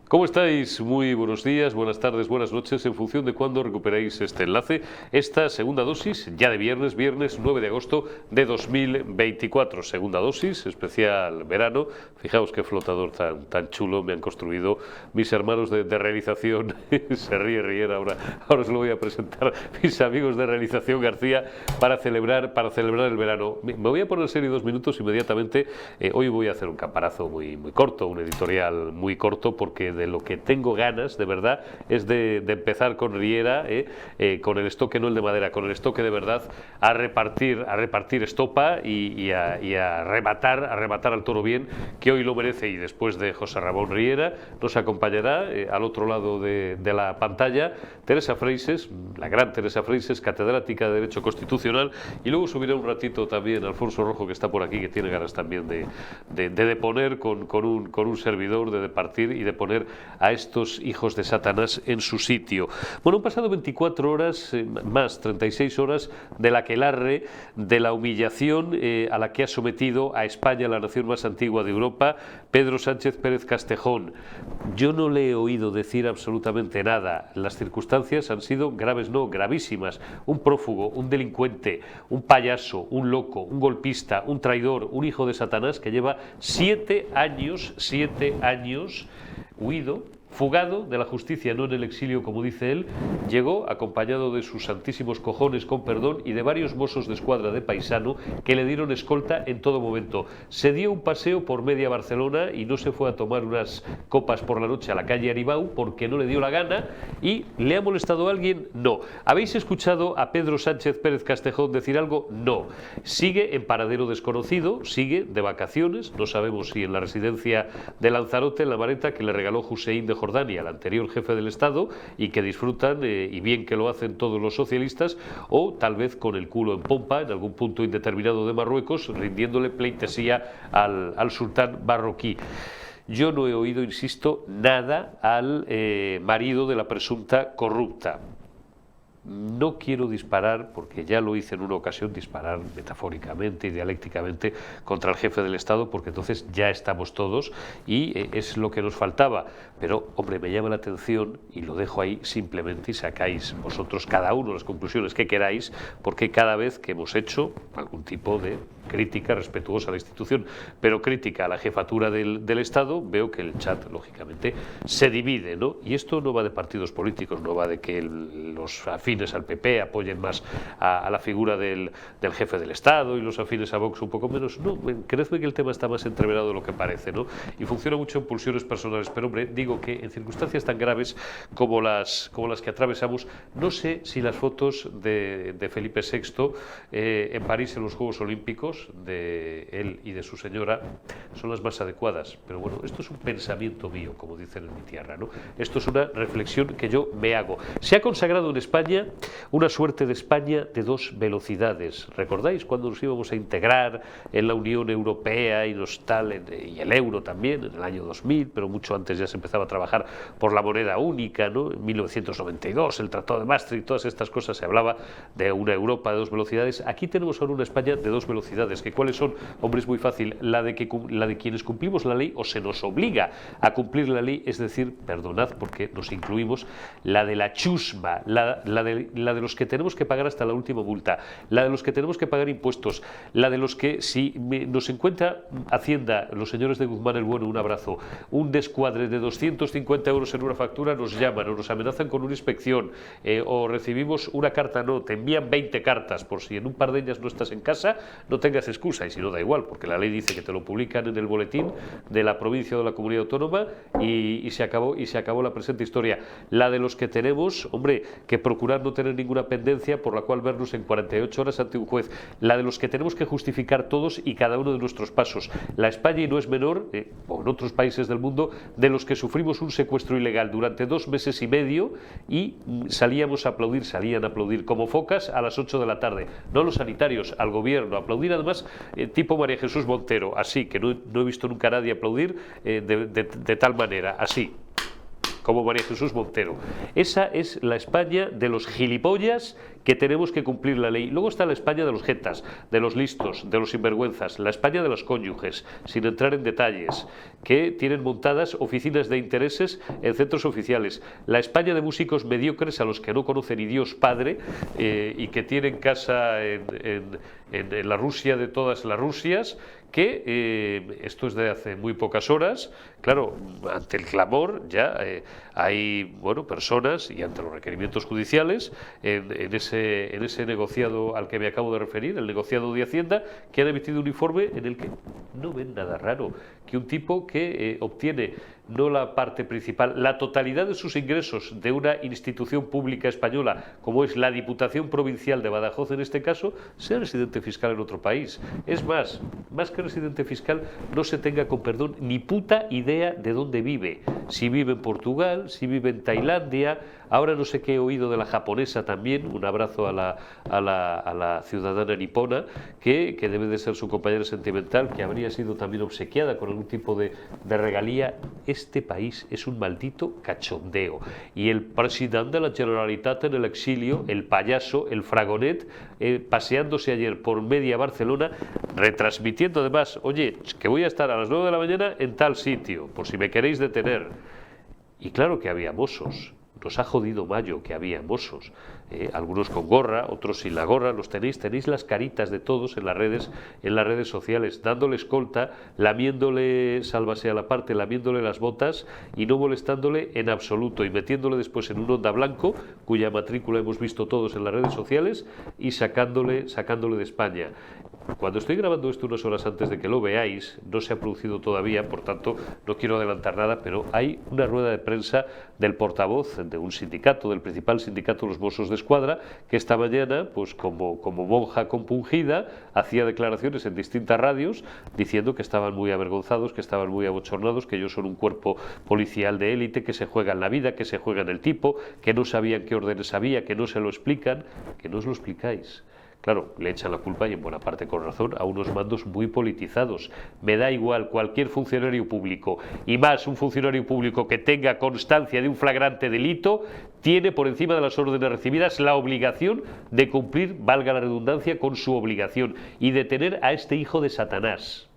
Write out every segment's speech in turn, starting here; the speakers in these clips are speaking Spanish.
¿Cómo estáis? Muy buenos días, buenas tardes, buenas noches, en función de cuándo recuperéis este enlace. Esta segunda dosis, ya de viernes 9 de agosto de 2024. Segunda dosis, especial verano. Fijaos qué flotador tan chulo me han construido mis hermanos de realización. Se ríe Riera, ahora os lo voy a presentar. Mis amigos de realización García para celebrar el verano. Me voy a poner serio 2 minutos inmediatamente. Hoy voy a hacer un campanazo muy corto, un editorial muy corto, porque de lo que tengo ganas, de verdad, es de empezar con Riera, con el estoque, no el de madera, con el estoque de verdad, a repartir estopa y a rematar al toro bien, que hoy lo merece. Y después de José Ramón Riera, nos acompañará al otro lado de la pantalla Teresa Freixes, la gran Teresa Freixes, catedrática de Derecho Constitucional, y luego subirá un ratito también Alfonso Rojo, que está por aquí, que tiene ganas también de deponer con un servidor, de departir y de poner a estos hijos de Satanás en su sitio. Bueno, han pasado 24 horas, más 36 horas, del aquelarre, de la humillación a la que ha sometido a España, la nación más antigua de Europa, Pedro Sánchez Pérez Castejón. Yo no le he oído decir absolutamente nada. Las circunstancias han sido graves, no, gravísimas. Un prófugo, un delincuente, un payaso, un loco, un golpista, un traidor, un hijo de Satanás que lleva 7 años huido, fugado de la justicia, no en el exilio como dice él, llegó acompañado de sus santísimos cojones, con perdón, y de varios mozos de escuadra de paisano que le dieron escolta en todo momento. Se dio un paseo por media Barcelona y no se fue a tomar unas copas por la noche a la calle Aribau porque no le dio la gana. ¿Y le ha molestado a alguien? No. ¿Habéis escuchado a Pedro Sánchez Pérez Castejón decir algo? No. Sigue en paradero desconocido, sigue de vacaciones, no sabemos si en la residencia de Lanzarote, en La Mareta, que le regaló Hussein de Jordania, el anterior jefe del Estado, y que disfrutan, y bien que lo hacen todos los socialistas, o tal vez con el culo en pompa en algún punto indeterminado de Marruecos, rindiéndole pleitesía al sultán marroquí. Yo no he oído, insisto, nada al marido de la presunta corrupta. No quiero disparar, porque ya lo hice en una ocasión, disparar metafóricamente y dialécticamente contra el jefe del Estado, porque entonces ya estamos todos y es lo que nos faltaba. Pero, hombre, me llama la atención, y lo dejo ahí simplemente, y sacáis vosotros cada uno las conclusiones que queráis, porque cada vez que hemos hecho algún tipo de crítica respetuosa a la institución, pero crítica a la jefatura del Estado, veo que el chat, lógicamente, se divide, ¿no? Y esto no va de partidos políticos, no va de que los afines al PP apoyen más a la figura del jefe del Estado y los afines a Vox un poco menos. No, creedme que el tema está más entreverado de lo que parece, ¿no? Y funciona mucho en pulsiones personales. Pero, hombre, digo que en circunstancias tan graves como las que atravesamos, no sé si las fotos de Felipe VI en París en los Juegos Olímpicos, de él y de su señora, son las más adecuadas. Pero bueno, esto es un pensamiento mío, como dicen en mi tierra, ¿no? Esto es una reflexión que yo me hago. Se ha consagrado en España una suerte de España de 2 velocidades. ¿Recordáis cuando nos íbamos a integrar en la Unión Europea y y el euro también, en el año 2000, pero mucho antes ya se empezaba a trabajar por la moneda única, ¿no? En 1992, el Tratado de Maastricht, todas estas cosas, se hablaba de una Europa de 2 velocidades. Aquí tenemos ahora una España de 2 velocidades. ¿Que cuáles son? Hombre, es muy fácil. La de quienes cumplimos la ley o se nos obliga a cumplir la ley, es decir, perdonad porque nos incluimos, la de la chusma, la de los que tenemos que pagar hasta la última multa, la de los que tenemos que pagar impuestos, la de los que, si nos encuentra Hacienda, los señores de Guzmán el Bueno, un abrazo, un descuadre de 250 euros en una factura, nos llaman o nos amenazan con una inspección, o recibimos una carta, no, te envían 20 cartas, por si en un par de ellas no estás en casa, no tengas excusa, y si no, da igual, porque la ley dice que te lo publican en el boletín de la provincia o de la comunidad autónoma y se acabó la presente historia. La de los que tenemos, hombre, que procurar no tener ninguna pendencia por la cual vernos en 48 horas ante un juez. La de los que tenemos que justificar todos y cada uno de nuestros pasos. La España, y no es menor, o en otros países del mundo, de los que sufrimos un secuestro ilegal durante 2 meses y medio y salían a aplaudir como focas a las 8 de la tarde. No a los sanitarios, al gobierno. Aplaudir además tipo María Jesús Montero, así, que no he visto nunca a nadie aplaudir de tal manera, así, como María Jesús Montero. Esa es la España de los gilipollas que tenemos que cumplir la ley. Luego está la España de los jetas, de los listos, de los sinvergüenzas, la España de los cónyuges, sin entrar en detalles, que tienen montadas oficinas de intereses en centros oficiales, la España de músicos mediocres a los que no conocen ni Dios Padre y que tienen casa en la Rusia de todas las Rusias, que esto es de hace muy pocas horas. Claro, ante el clamor ya hay personas, y ante los requerimientos judiciales en ese negociado al que me acabo de referir, el negociado de Hacienda, que han emitido un informe en el que no ven nada raro que un tipo que obtiene no la parte principal, la totalidad de sus ingresos de una institución pública española, como es la Diputación Provincial de Badajoz en este caso, sea residente fiscal en otro país. Es más que residente fiscal, no se tenga, con perdón, ni puta idea de dónde vive. Si vive en Portugal, si vive en Tailandia, ahora no sé qué he oído de la japonesa también, un abrazo a la ciudadana nipona, que debe de ser su compañera sentimental, que habría sido también obsequiada con algún tipo de regalía. Este país es un maldito cachondeo. Y el presidente de la Generalitat en el exilio, el payaso, el fragonet, paseándose ayer por media Barcelona, retransmitiendo además, oye, que voy a estar a las 9 de la mañana en tal sitio, por si me queréis detener. Y claro que había mozos. Nos ha jodido Mayo que había mozos, algunos con gorra, otros sin la gorra, los tenéis las caritas de todos en las redes sociales, dándole escolta, lamiéndole, sálvase a la parte, lamiéndole las botas y no molestándole en absoluto, y metiéndole después en un Honda blanco, cuya matrícula hemos visto todos en las redes sociales, y sacándole de España. Cuando estoy grabando esto unas horas antes de que lo veáis, no se ha producido todavía, por tanto no quiero adelantar nada, pero hay una rueda de prensa del portavoz de un sindicato, del principal sindicato de los Mossos de Escuadra, que esta mañana, pues como monja compungida, hacía declaraciones en distintas radios diciendo que estaban muy avergonzados, que estaban muy abochornados, que ellos son un cuerpo policial de élite, que se juegan la vida, que se juegan el tipo, que no sabían qué órdenes había, que no se lo explican, que no os lo explicáis. Claro, le echan la culpa, y en buena parte con razón, a unos mandos muy politizados. Me da igual cualquier funcionario público, y más un funcionario público que tenga constancia de un flagrante delito, tiene por encima de las órdenes recibidas la obligación de cumplir, valga la redundancia, con su obligación y detener a este hijo de Satanás.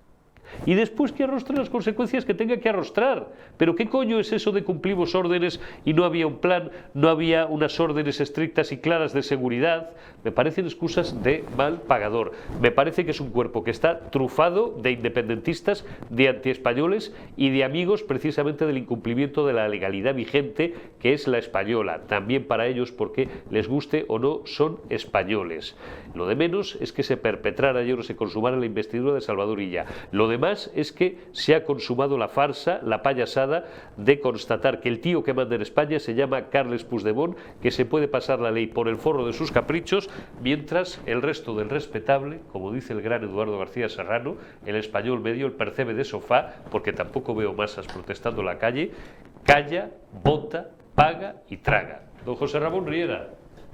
Y después que arrostre las consecuencias que tenga que arrostrar. Pero ¿qué coño es eso de cumplimos órdenes y no había un plan, no había unas órdenes estrictas y claras de seguridad? Me parecen excusas de mal pagador. Me parece que es un cuerpo que está trufado de independentistas, de antiespañoles y de amigos precisamente del incumplimiento de la legalidad vigente, que es la española. También para ellos, porque les guste o no, son españoles. Lo de menos es que se perpetrara ayer o se consumara la investidura de Salvador Illa. Lo demás es que se ha consumado la farsa, la payasada de constatar que el tío que manda en España se llama Carles Puigdemont, que se puede pasar la ley por el forro de sus caprichos, mientras el resto del respetable, como dice el gran Eduardo García Serrano, el español medio, el percebe de sofá, porque tampoco veo masas protestando en la calle, calla, vota, paga y traga. Don José Ramón Riera,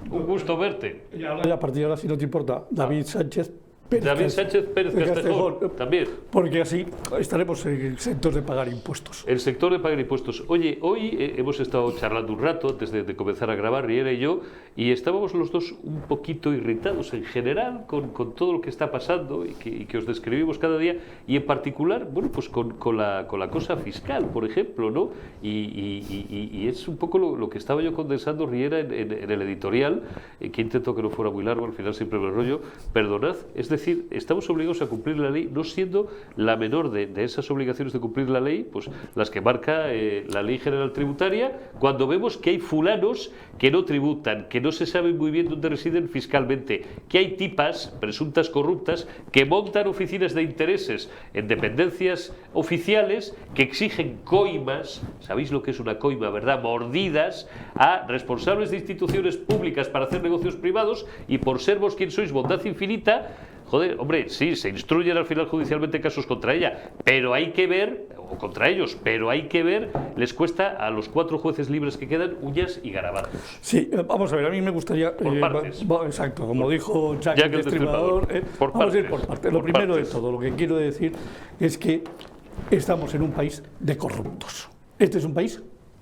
un gusto verte. Y ahora, a partir de ahora, si no te importa, David Sánchez Pérez Castejón, también. Porque así estaremos en el sector de pagar impuestos. El sector de pagar impuestos. Oye, hoy hemos estado charlando un rato antes de comenzar a grabar, Riera y yo, y estábamos los dos un poquito irritados en general con todo lo que está pasando y que os describimos cada día, y en particular, bueno, pues con la cosa fiscal, por ejemplo, ¿no? Y es un poco lo que estaba yo condensando, Riera, en el editorial, que intento que no fuera muy largo, al final siempre me enrollo, perdonad. Es decir, estamos obligados a cumplir la ley, no siendo la menor de esas obligaciones de cumplir la ley, pues las que marca la Ley General Tributaria, cuando vemos que hay fulanos que no tributan, que no se sabe muy bien dónde residen fiscalmente, que hay tipas presuntas corruptas que montan oficinas de intereses en dependencias oficiales que exigen coimas, sabéis lo que es una coima, ¿verdad?, mordidas a responsables de instituciones públicas para hacer negocios privados, y por ser vos quien sois bondad infinita, joder, hombre, sí, se instruyen al final judicialmente casos contra ella, pero hay que ver, o contra ellos, pero hay que ver, les cuesta a los 4 jueces libres que quedan uñas y garabatos. Sí, vamos a ver, a mí me gustaría... Por partes. Exacto, como dijo Jack el Destripador, vamos a ir por partes. Lo primero de todo, lo que quiero decir es que estamos en un país de corruptos. Este es un país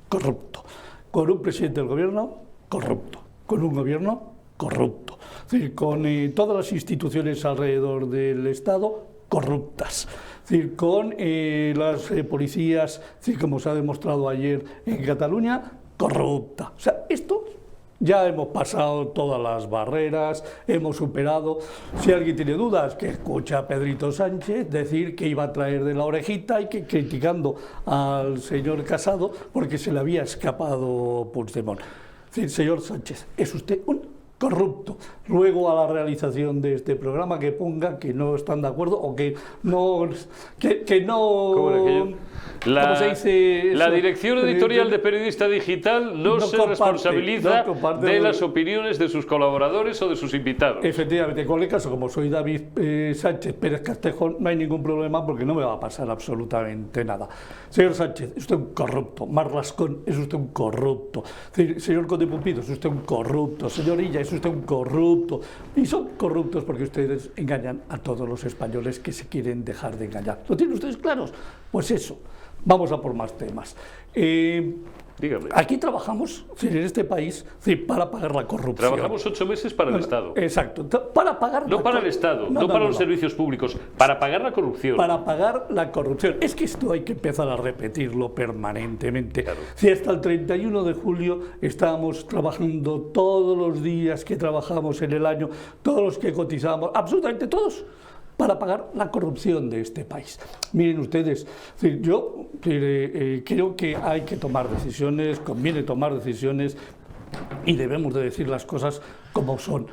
corrupto, con un presidente del gobierno corrupto, con un gobierno corrupto. Es decir, con todas las instituciones alrededor del Estado corruptas. Es decir, con las policías, es decir, como se ha demostrado ayer en Cataluña, corrupta. O sea, esto ya hemos pasado todas las barreras, hemos superado. Si alguien tiene dudas, que escucha a Pedrito Sánchez decir que iba a traer de la orejita y que criticando al señor Casado porque se le había escapado Puigdemont. Es decir, señor Sánchez, es usted un corrupto. Luego a la realización de este programa que ponga que no están de acuerdo o que no... ¿Cómo era aquello? La dirección editorial de Periodista Digital no se responsabiliza de las opiniones de sus colaboradores o de sus invitados. Efectivamente, en cualquier caso, como soy David Sánchez Pérez Castejón, no hay ningún problema porque no me va a pasar absolutamente nada. Señor Sánchez, es usted un corrupto. Marlascón, es usted un corrupto. Señor Conde Pumpido, es usted un corrupto. Señor Illa, es usted un corrupto. Y son corruptos porque ustedes engañan a todos los españoles que se quieren dejar de engañar. ¿Lo tienen ustedes claros? Pues eso. Vamos a por más temas. Dígame. Aquí trabajamos en este país para pagar la corrupción. Trabajamos 8 meses para el Estado. Exacto. Para pagar no para el Estado, no para los servicios públicos, para pagar la corrupción. Para pagar la corrupción. Es que esto hay que empezar a repetirlo permanentemente. Claro. Si hasta el 31 de julio estábamos trabajando todos los días que trabajamos en el año, todos los que cotizamos, absolutamente todos, para pagar la corrupción de este país. Miren ustedes, yo creo que hay que tomar decisiones, conviene tomar decisiones y debemos de decir las cosas como son.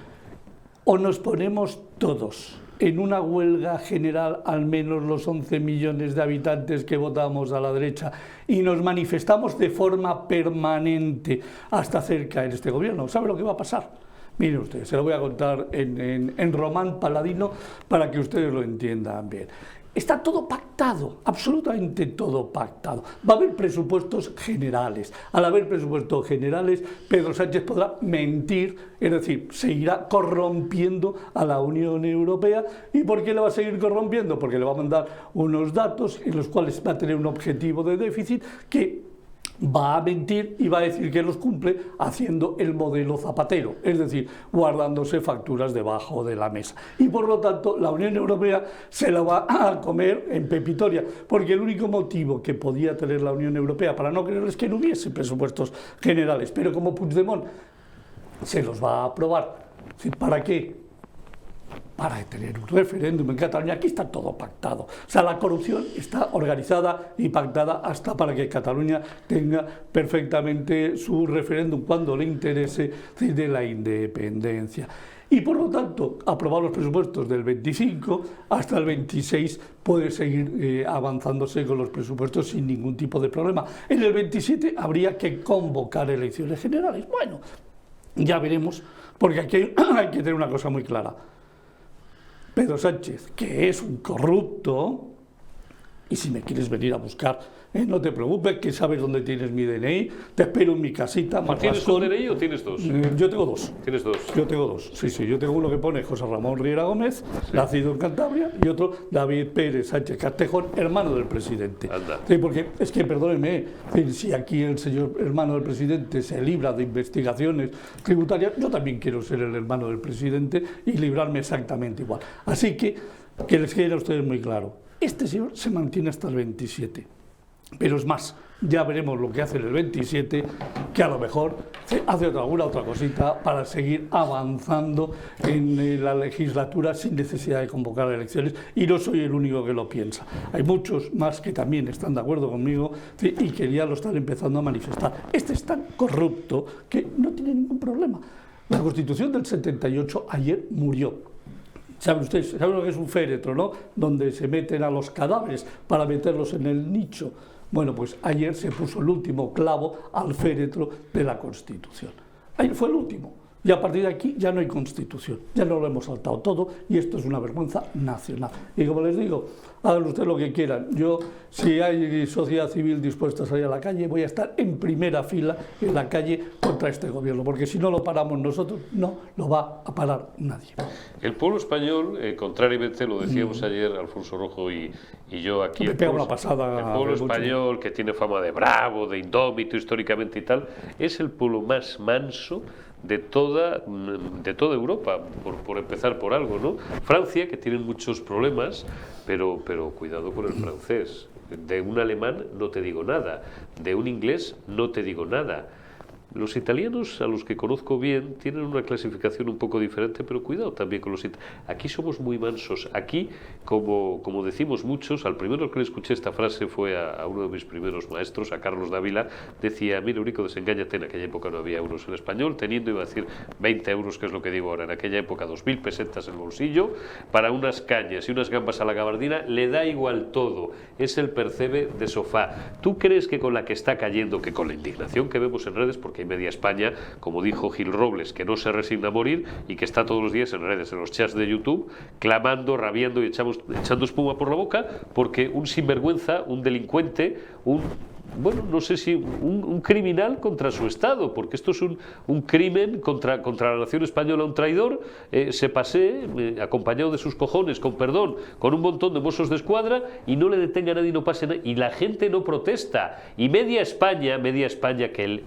O nos ponemos todos en una huelga general, al menos los 11 millones de habitantes que votamos a la derecha, y nos manifestamos de forma permanente hasta hacer caer este gobierno. ¿Sabe lo que va a pasar? Miren ustedes, se lo voy a contar en román paladino para que ustedes lo entiendan bien. Está todo pactado, absolutamente todo pactado. Va a haber presupuestos generales. Al haber presupuestos generales, Pedro Sánchez podrá mentir, es decir, seguirá corrompiendo a la Unión Europea. ¿Y por qué le va a seguir corrompiendo? Porque le va a mandar unos datos en los cuales va a tener un objetivo de déficit que va a mentir y va a decir que los cumple haciendo el modelo Zapatero, es decir, guardándose facturas debajo de la mesa. Y por lo tanto, la Unión Europea se la va a comer en pepitoria, porque el único motivo que podía tener la Unión Europea para no querer es que no hubiese presupuestos generales, pero como Puigdemont se los va a aprobar. ¿Para qué? Para tener un referéndum en Cataluña. Aquí está todo pactado. O sea, la corrupción está organizada y pactada hasta para que Cataluña tenga perfectamente su referéndum cuando le interese de la independencia. Y por lo tanto, aprobar los presupuestos del 25 hasta el 26 puede seguir avanzándose con los presupuestos sin ningún tipo de problema. En el 27 habría que convocar elecciones generales. Bueno, ya veremos, porque aquí hay que tener una cosa muy clara. Pedro Sánchez, que es un corrupto, y si me quieres venir a buscar, no te preocupes, que sabes dónde tienes mi DNI, te espero en mi casita. ¿Tienes un DNI o tienes dos? Yo tengo dos. ¿Tienes dos? Yo tengo dos, sí, yo tengo uno que pone José Ramón Riera Gómez, nacido en Cantabria, y otro David Pérez Sánchez Castejón, hermano del presidente. Anda. Sí, porque es que, perdónenme, si aquí el señor hermano del presidente se libra de investigaciones tributarias, yo también quiero ser el hermano del presidente y librarme exactamente igual. Así que les quede a ustedes muy claro, este señor se mantiene hasta el 27. Pero es más, ya veremos lo que hace en el 27, que a lo mejor hace alguna otra cosita para seguir avanzando en la legislatura sin necesidad de convocar elecciones, y no soy el único que lo piensa. Hay muchos más que también están de acuerdo conmigo y que ya lo están empezando a manifestar. Este es tan corrupto que no tiene ningún problema. La Constitución del 78 ayer murió. ¿Saben ustedes? ¿Saben lo que es un féretro, no? Donde se meten a los cadáveres para meterlos en el nicho. Bueno, pues ayer se puso el último clavo al féretro de la Constitución. Ayer fue el último. Y a partir de aquí ya no hay Constitución. Ya no lo hemos saltado todo y esto es una vergüenza nacional. Y como les digo, hagan ustedes lo que quieran. Yo, si hay sociedad civil dispuesta a salir a la calle, voy a estar en primera fila en la calle contra este gobierno, porque si no lo paramos nosotros, no lo va a parar nadie. El pueblo español, contrariamente, lo decíamos ayer Alfonso Rojo y yo aquí, el pueblo español, que tiene fama de bravo, de indómito históricamente y tal, es el pueblo más manso de toda Europa, por empezar por algo, ¿no? Francia, que tiene muchos problemas, pero cuidado con el francés. De un alemán no te digo nada, de un inglés no te digo nada. Los italianos, a los que conozco bien, tienen una clasificación un poco diferente, pero cuidado también con los italianos. Aquí somos muy mansos. Aquí, como decimos muchos, al primero que le escuché esta frase fue a uno de mis primeros maestros, a Carlos Dávila, decía: mira, Eurico, desengáñate, en aquella época no había euros en español, teniendo, iba a decir, 20 euros, que es lo que digo ahora, en aquella época 2.000 pesetas en el bolsillo, para unas cañas y unas gambas a la gabardina, le da igual todo, es el percebe de sofá. ¿Tú crees que con la que está cayendo, que con la indignación que vemos en redes, porque hay media España, como dijo Gil Robles, que no se resigna a morir y que está todos los días en redes, en los chats de YouTube, clamando, rabiando y echando espuma por la boca, porque un sinvergüenza, un delincuente, bueno, no sé si un criminal contra su Estado, porque esto es un crimen contra la nación española, un traidor, se pasee, acompañado de sus cojones, con perdón, con un montón de mozos de escuadra, y no le detenga a nadie y no pase nada, y la gente no protesta, y media España que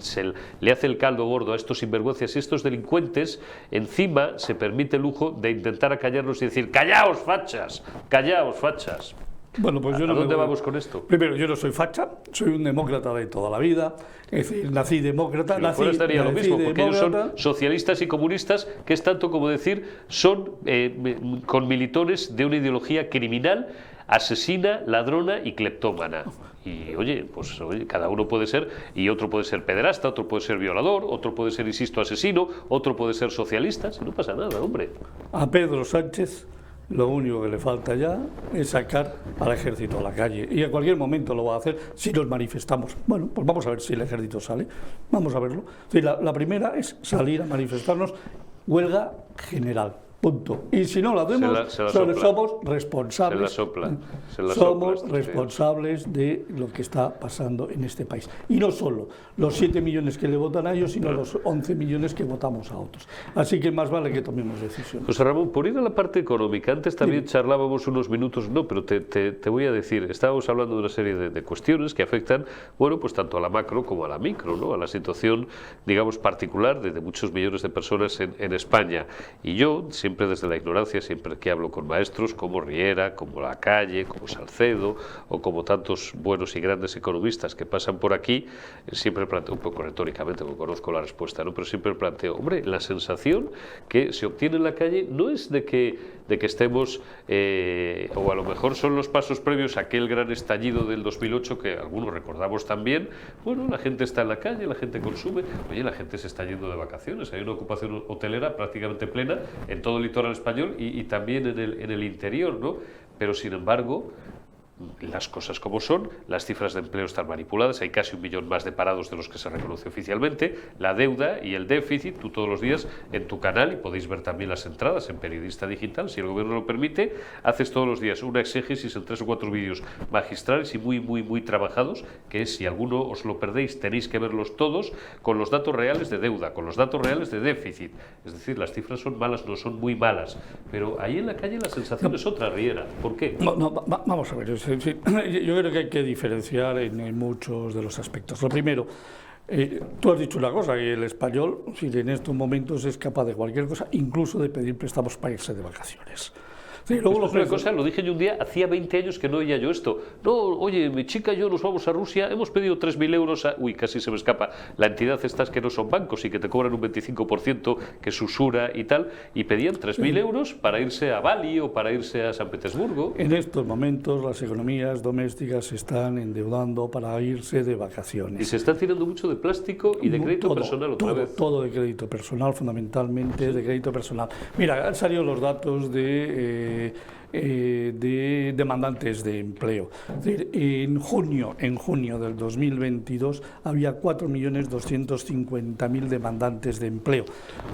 le hace el caldo gordo a estos sinvergüenzas y estos delincuentes, encima se permite el lujo de intentar acallarlos y decir: callaos, fachas, callaos, fachas. Bueno, pues yo ¿A dónde vamos con esto? Primero, yo no soy facha, soy un demócrata de toda la vida, es decir, nací demócrata. Si fuera estaría lo mismo, porque ellos son socialistas y comunistas, que es tanto como decir, son conmilitones de una ideología criminal, asesina, ladrona y cleptómana. Y oye, pues cada uno puede ser, y otro puede ser pederasta, otro puede ser violador, otro puede ser, insisto, asesino, otro puede ser socialista, si no pasa nada, hombre. A Pedro Sánchez lo único que le falta ya es sacar al ejército a la calle, y a cualquier momento lo va a hacer si nos manifestamos. Bueno, pues vamos a ver si el ejército sale, vamos a verlo. Sí, la primera es salir a manifestarnos, huelga general. Punto. Y si no lo hacemos, somos responsables. Somos responsables de lo que está pasando en este país. Y no solo los 7 millones que le votan a ellos, sino los 11 millones que votamos a otros. Así que más vale que tomemos decisiones. José Ramón, por ir a la parte económica, antes también charlábamos unos minutos, no, pero te voy a decir, estábamos hablando de una serie de cuestiones que afectan, bueno, pues tanto a la macro como a la micro, ¿no? A la situación, digamos, particular de muchos millones de personas en España. Y yo, siempre desde la ignorancia, siempre que hablo con maestros como Riera, como Lacalle, como Salcedo o como tantos buenos y grandes economistas que pasan por aquí, siempre planteo, un poco retóricamente, porque conozco la respuesta, ¿no? Pero siempre planteo, hombre, la sensación que se obtiene en la calle no es de que estemos, o a lo mejor son los pasos previos a aquel gran estallido del 2008 que algunos recordamos también. Bueno, la gente está en la calle, la gente consume, oye, la gente se está yendo de vacaciones, hay una ocupación hotelera prácticamente plena en todo el litoral español y también en el interior, ¿no? Pero sin embargo, las cosas como son, las cifras de empleo están manipuladas, hay casi 1 millón más de parados de los que se reconoce oficialmente, la deuda y el déficit, tú todos los días en tu canal, y podéis ver también las entradas en Periodista Digital, si el gobierno lo permite, haces todos los días una exégesis en 3 o 4 vídeos magistrales y muy trabajados, que es, si alguno os lo perdéis, tenéis que verlos todos, con los datos reales de deuda, con los datos reales de déficit, es decir, las cifras son malas, no son muy malas, pero ahí en la calle la sensación es otra, Riera. ¿Por qué? Vamos a ver, yo creo que hay que diferenciar en muchos de los aspectos. Lo primero, tú has dicho una cosa, que el español, si en estos momentos es capaz de cualquier cosa, incluso de pedir préstamos para irse de vacaciones. Sí, luego una cosa, lo dije yo un día, hacía 20 años que no oía yo esto. No, oye, mi chica y yo nos vamos a Rusia, hemos pedido 3.000 euros a... Uy, casi se me escapa. La entidad estas que no son bancos y que te cobran un 25%, que es usura y tal, y pedían 3.000 euros para irse a Bali o para irse a San Petersburgo. En estos momentos las economías domésticas se están endeudando para irse de vacaciones. Y se está tirando mucho de plástico y de crédito personal otra vez. Todo de crédito personal, fundamentalmente de crédito personal. Mira, han salido los datos de demandantes de empleo. Es decir, en junio del 2022 había 4.250.000 demandantes de empleo.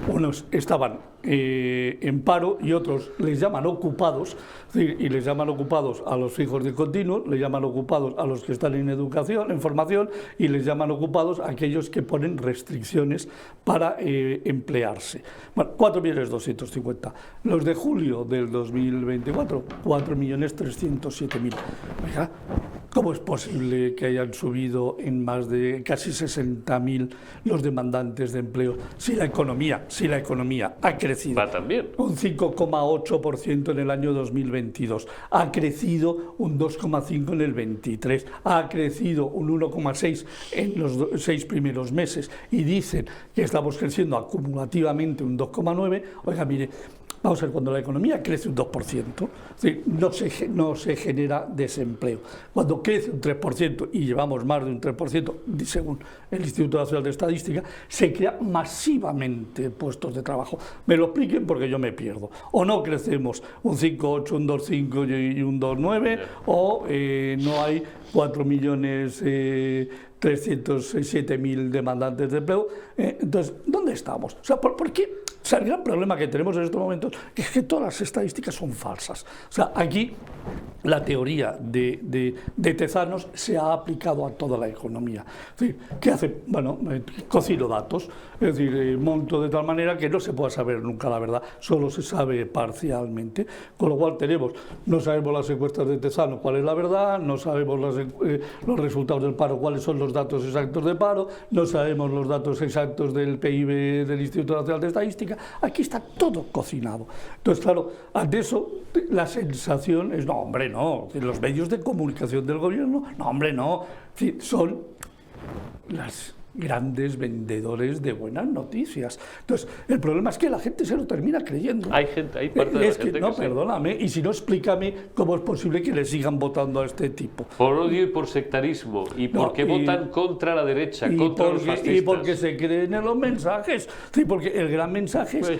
Unos estaban en paro y otros les llaman ocupados, es decir, y les llaman ocupados a los fijos de continuo, les llaman ocupados a los que están en educación, en formación, y les llaman ocupados a aquellos que ponen restricciones para emplearse. Bueno, 4.250.000. Los de julio del 2024, 4.307.000. Oiga, ¿Cómo es posible que hayan subido en más de casi 60.000 los demandantes de empleo si la economía ha crecido? Va también. Un 5,8% en el año 2022, ha crecido un 2,5% en el 23, ha crecido un 1,6% en los 6 primeros meses y dicen que estamos creciendo acumulativamente un 2,9%. Oiga, mire, vamos a ver, cuando la economía crece un 2%, no se genera desempleo. Cuando crece un 3%, y llevamos más de un 3%, según el Instituto Nacional de Estadística, se crean masivamente puestos de trabajo. Me lo expliquen porque yo me pierdo. O no crecemos un 5,8, un 2,5 y un 2,9, o no hay 4.307.000 demandantes de empleo. Entonces, ¿dónde estamos? O sea, ¿por qué? O sea, el gran problema que tenemos en estos momentos es que todas las estadísticas son falsas. O sea, aquí la teoría de Tezanos se ha aplicado a toda la economía. Es decir, ¿qué hace? Bueno, cocino datos, es decir, monto de tal manera que no se pueda saber nunca la verdad, solo se sabe parcialmente. Con lo cual no sabemos las encuestas de Tezanos cuál es la verdad, no sabemos los resultados del paro, cuáles son los datos exactos de paro, no sabemos los datos exactos del PIB del Instituto Nacional de Estadística. Aquí está todo cocinado. Entonces, claro, ante eso la sensación es, no, hombre, no, los medios de comunicación del gobierno, no, hombre, no, son las grandes vendedores de buenas noticias. Entonces, el problema es que la gente se lo termina creyendo. Hay parte de la gente no, que perdóname, y si no, explícame cómo es posible que le sigan votando a este tipo. Por odio y por sectarismo, y porque votan contra la derecha, contra los fascistas. Y porque se creen en los mensajes. Sí, porque el gran mensaje es,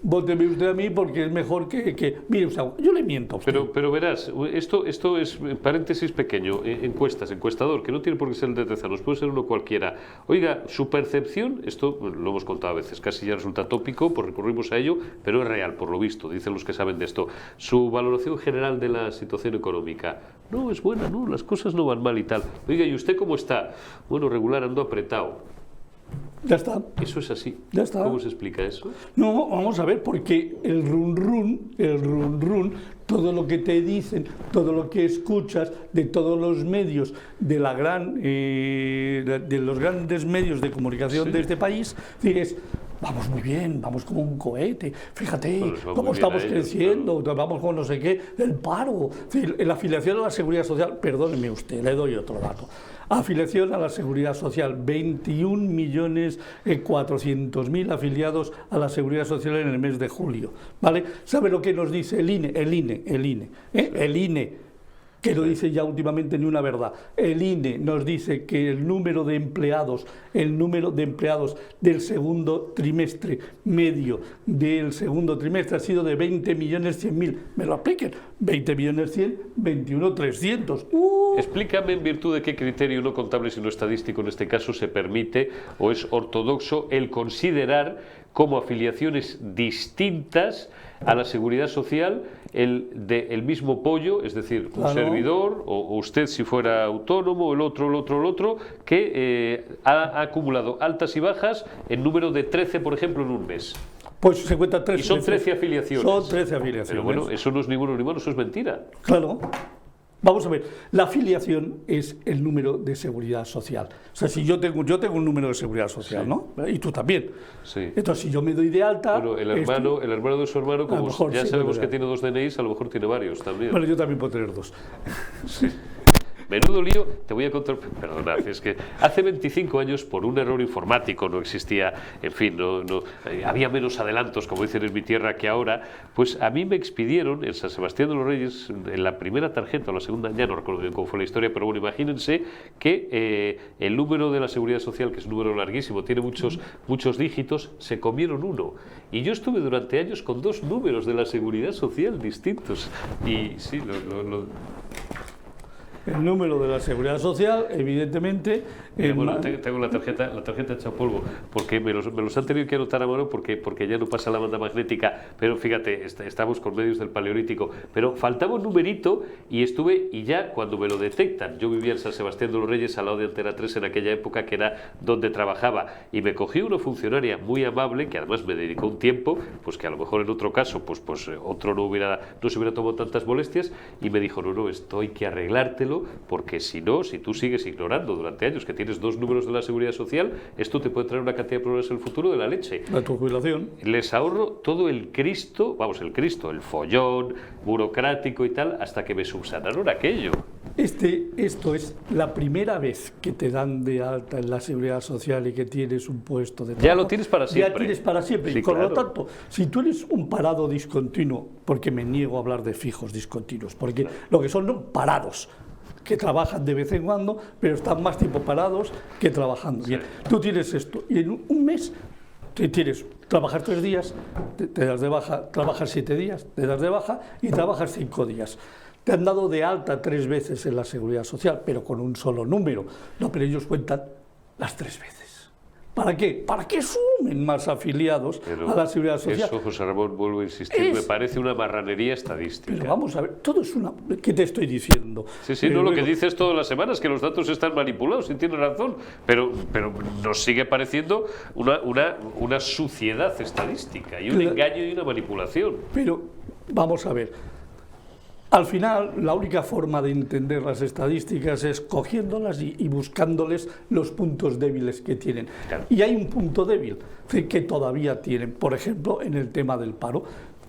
vóteme usted a mí porque es mejor que... Mire, o sea, yo le miento a usted. Pero verás, esto es, paréntesis pequeño, encuestador, que no tiene por qué ser el de Tezanos, puede ser uno cualquiera. Oiga, su percepción, esto lo hemos contado a veces, casi ya resulta tópico, pues recurrimos a ello, pero es real, por lo visto, dicen los que saben de esto. Su valoración general de la situación económica, no, es buena, no, las cosas no van mal y tal. Oiga, ¿y usted cómo está? Bueno, regular, ando apretado. Ya está. Eso es así. Ya está. ¿Cómo se explica eso? No, vamos a ver, porque el run, todo lo que te dicen, todo lo que escuchas de todos los medios, de los grandes medios de comunicación de este país, es... Vamos muy bien, vamos como un cohete, fíjate cómo estamos creciendo, claro. Vamos con no sé qué, el paro, la afiliación a la Seguridad Social, perdóneme usted, le doy otro dato. Afiliación a la Seguridad Social, 21.400.000 afiliados a la Seguridad Social en el mes de julio, ¿vale? ¿Sabe lo que nos dice el INE? El INE, que no dice ya últimamente ni una verdad. El INE nos dice que el número de empleados del segundo trimestre medio del segundo trimestre ha sido de 20.100.000. ¿Me lo apliquen? 20.100.000, 21.300. Explícame en virtud de qué criterio no contable sino estadístico en este caso se permite o es ortodoxo el considerar como afiliaciones distintas a la Seguridad Social el mismo pollo, es decir, un servidor o usted si fuera autónomo, el otro, que ha acumulado altas y bajas en número de 13, por ejemplo, en un mes. Pues se cuenta 13. Y son 13 afiliaciones. Son 13 afiliaciones. Pero bueno, eso no es ni bueno ni malo, eso es mentira. Claro. Vamos a ver, la afiliación es el número de seguridad social. O sea, si yo tengo un número de seguridad social, sí, ¿no? Y tú también. Sí. Entonces, si yo me doy de alta... Bueno, el hermano de su hermano, como ya sabemos que tiene 2 DNIs, a lo mejor tiene varios también. Bueno, yo también puedo tener 2. Sí. Menudo lío, te voy a contar, perdonad, es que hace 25 años por un error informático no existía, en fin, había menos adelantos, como dicen en mi tierra, que ahora, pues a mí me expidieron en San Sebastián de los Reyes, en la primera tarjeta o la segunda, ya no recuerdo bien cómo fue la historia, pero bueno, imagínense que el número de la Seguridad Social, que es un número larguísimo, tiene muchos dígitos, se comieron uno. Y yo estuve durante años con 2 números de la Seguridad Social distintos. Y sí, el número de la Seguridad Social, evidentemente... Bueno, tengo la tarjeta hecha polvo, porque me los han tenido que anotar a mano porque ya no pasa la banda magnética, pero fíjate, estamos con medios del Paleolítico, pero faltaba un numerito y ya cuando me lo detectan, yo vivía en San Sebastián de los Reyes, al lado de Antena 3 en aquella época, que era donde trabajaba, y me cogió una funcionaria muy amable, que además me dedicó un tiempo, pues que a lo mejor en otro caso, pues otro no se hubiera tomado tantas molestias, y me dijo, no, esto hay que arreglártelo, hazlo, porque si no, si tú sigues ignorando durante años que tienes 2 números de la Seguridad Social, esto te puede traer una cantidad de problemas en el futuro de la leche. La tu jubilación. Les ahorro todo el Cristo, el follón burocrático y tal, hasta que me subsanaron aquello. Esto es la primera vez que te dan de alta en la Seguridad Social y que tienes un puesto de trabajo. Ya lo tienes para siempre. Ya tienes para siempre. Sí, y por claro. lo tanto, si tú eres un parado discontinuo, porque me niego a hablar de fijos discontinuos, porque lo que son parados, que trabajan de vez en cuando, pero están más tiempo parados que trabajando. Bien, tú tienes esto y en un mes trabajar 3 días, te das de baja, trabajas 7 días, te das de baja y trabajas 5 días. Te han dado de alta 3 veces en la Seguridad Social, pero con un solo número. No, pero ellos cuentan las 3 veces. ¿Para qué? Para que sumen más afiliados a la Seguridad Social. Eso, José Ramón, vuelvo a insistir, me parece una marranería estadística. Pero vamos a ver, todo es una... ¿Qué te estoy diciendo? Sí, no, lo que dices todas las semanas, que los datos están manipulados, y tienes razón, pero nos sigue pareciendo una suciedad estadística, y un engaño y una manipulación. Pero, vamos a ver, al final, la única forma de entender las estadísticas es cogiéndolas y buscándoles los puntos débiles que tienen. Claro. Y hay un punto débil que todavía tienen, por ejemplo, en el tema del paro,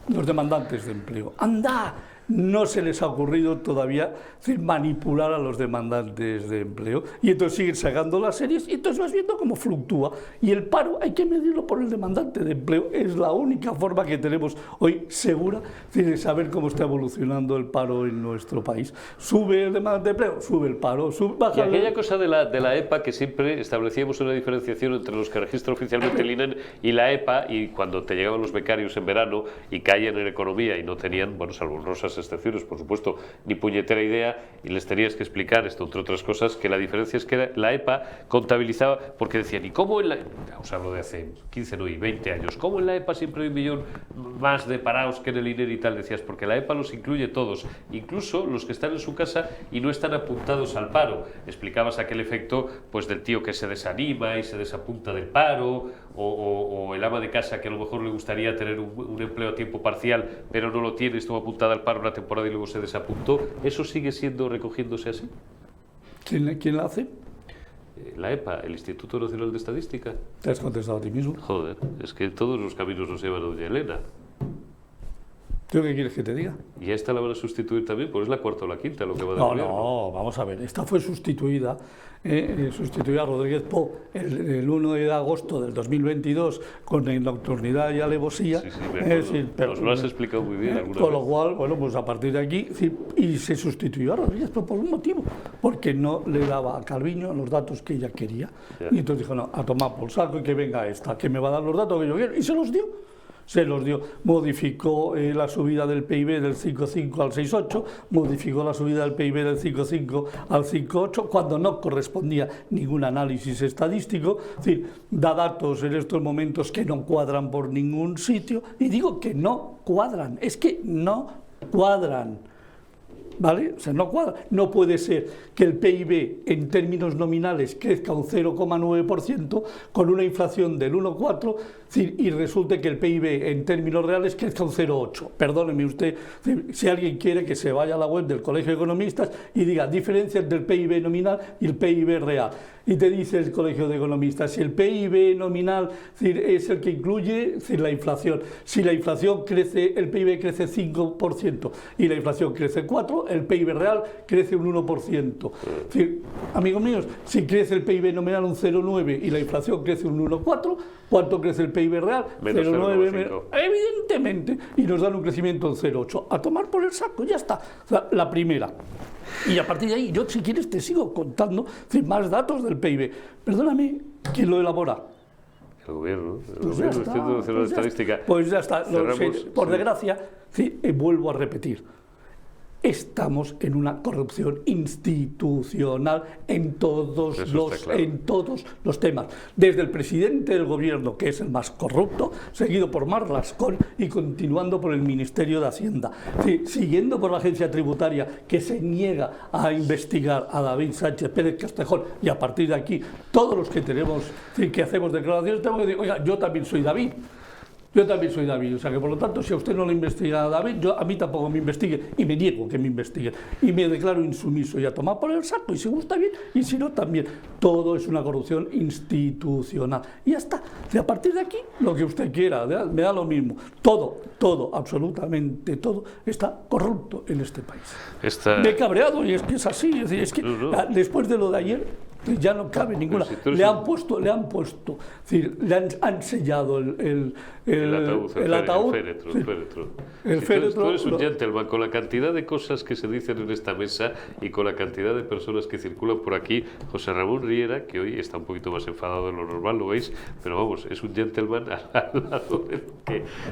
los demandantes de empleo. ¡Anda! No se les ha ocurrido todavía manipular a los demandantes de empleo, y entonces siguen sacando las series y entonces vas viendo cómo fluctúa, y el paro hay que medirlo por el demandante de empleo. Es la única forma que tenemos hoy segura de saber cómo está evolucionando el paro en nuestro país. Sube el demandante de empleo, sube el paro, baja. Y aquella cosa de la EPA, que siempre establecíamos una diferenciación entre los que registra oficialmente el INE y la EPA, y cuando te llegaban los becarios en verano y caían en economía y no tenían, bueno, salvo honrosas excepciones, por supuesto, ni puñetera idea, y les tenías que explicar esto, entre otras cosas, que la diferencia es que la EPA contabilizaba, porque decían, ¿y cómo en la... Os hablo de hace 15 y 20 años, ¿cómo en la EPA siempre hay 1 millón más de parados que en el INE y tal? Decías, porque la EPA los incluye todos, incluso los que están en su casa y no están apuntados al paro. Explicabas aquel efecto, pues, del tío que se desanima y se desapunta del paro, o el ama de casa que a lo mejor le gustaría tener un empleo a tiempo parcial, pero no lo tiene, estuvo apuntada al paro una temporada y luego se desapuntó. ¿Eso sigue siendo recogiéndose así? ¿Quién la hace? La EPA, el Instituto Nacional de Estadística. Te has contestado a ti mismo. Joder, es que todos los caminos nos llevan a doña Elena. ¿Tú qué quieres que te diga? Y a esta la van a sustituir también, pues es la 4ª o la 5ª lo que va a No, no, vamos a ver. Esta fue sustituida a Rodríguez Po el 1 de agosto del 2022 con nocturnidad y alevosía. Sí, nos lo has explicado muy bien alguna con vez. lo cual, bueno, pues a partir de aquí, y se sustituyó a Rodríguez Po por un motivo, porque no le daba a Calviño los datos que ella quería. Ya. Y entonces dijo, no, a tomar por saco y que venga esta, que me va a dar los datos que yo quiero. Y se los dio, modificó la subida del PIB del 5,5 al 6,8, modificó la subida del PIB del 5,5 al 5,8, cuando no correspondía ningún análisis estadístico. Es decir, da datos en estos momentos que no cuadran por ningún sitio, y digo que no cuadran, es que no cuadran. ¿Vale? O sea, no cuadra. No puede ser que el PIB en términos nominales crezca un 0,9% con una inflación del 1,4% y resulte que el PIB en términos reales crezca un 0,8%. Perdóneme usted, si alguien quiere que se vaya a la web del Colegio de Economistas y diga diferencias entre el PIB nominal y el PIB real. Y te dice el Colegio de Economistas, si el PIB nominal es el que incluye la inflación, si la inflación crece, el PIB crece 5% y la inflación crece 4%, el PIB real crece un 1%. Es decir, amigos míos, si crece el PIB nominal un 0,9 y la inflación crece un 1,4, ¿cuánto crece el PIB real? 0,9. Evidentemente, y nos dan un crecimiento en 0,8. A tomar por el saco, ya está. O sea, la primera. Y a partir de ahí, yo si quieres te sigo contando más datos del PIB. Perdóname, ¿quién lo elabora? El gobierno, Pues el Instituto Nacional de Estadística. Pues ya está. Por sí. desgracia, vuelvo a repetir. Estamos en una corrupción institucional en todos los temas. Desde el presidente del gobierno, que es el más corrupto, seguido por Marlaskón y continuando por el Ministerio de Hacienda. Siguiendo por la agencia tributaria, que se niega a investigar a David Sánchez Pérez Castejón, y a partir de aquí, todos los que tenemos, que hacemos declaraciones, tenemos que decir, oiga, yo también soy David. Yo también soy David, o sea que por lo tanto, si a usted no le investiga a David, a mí tampoco me investigue y me niego que me investiguen. Y me declaro insumiso y a tomar por el saco, y si gusta bien, y si no también. Todo es una corrupción institucional. Y ya está. Y a partir de aquí, lo que usted quiera, me da lo mismo. Todo, absolutamente todo, está corrupto en este país. Me he cabreado y es que es así. Es decir, es que después de lo de ayer, ya no cabe ninguna. Si le han puesto, es decir, han sellado el ataúd, el féretro. Tú eres un gentleman, con la cantidad de cosas que se dicen en esta mesa y con la cantidad de personas que circulan por aquí. José Ramón Riera, que hoy está un poquito más enfadado de lo normal, lo veis, pero vamos, es un gentleman al lado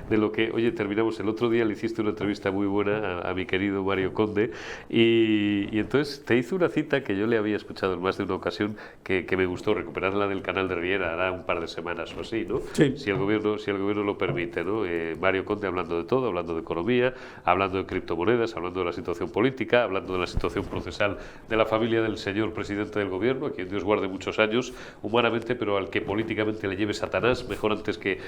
de lo que, oye, terminamos. El otro día le hiciste una entrevista muy buena a mi querido Mario Conde y entonces te hizo una cita que yo le había escuchado en más de una ocasión, que me gustó, recuperarla del canal de Riera hará un par de semanas o así, ¿no? Sí. Si el gobierno lo permite, ¿no? Mario Conde hablando de todo, hablando de economía, hablando de criptomonedas, hablando de la situación política, hablando de la situación procesal de la familia del señor presidente del gobierno, a quien Dios guarde muchos años humanamente, pero al que políticamente le lleve Satanás, mejor antes que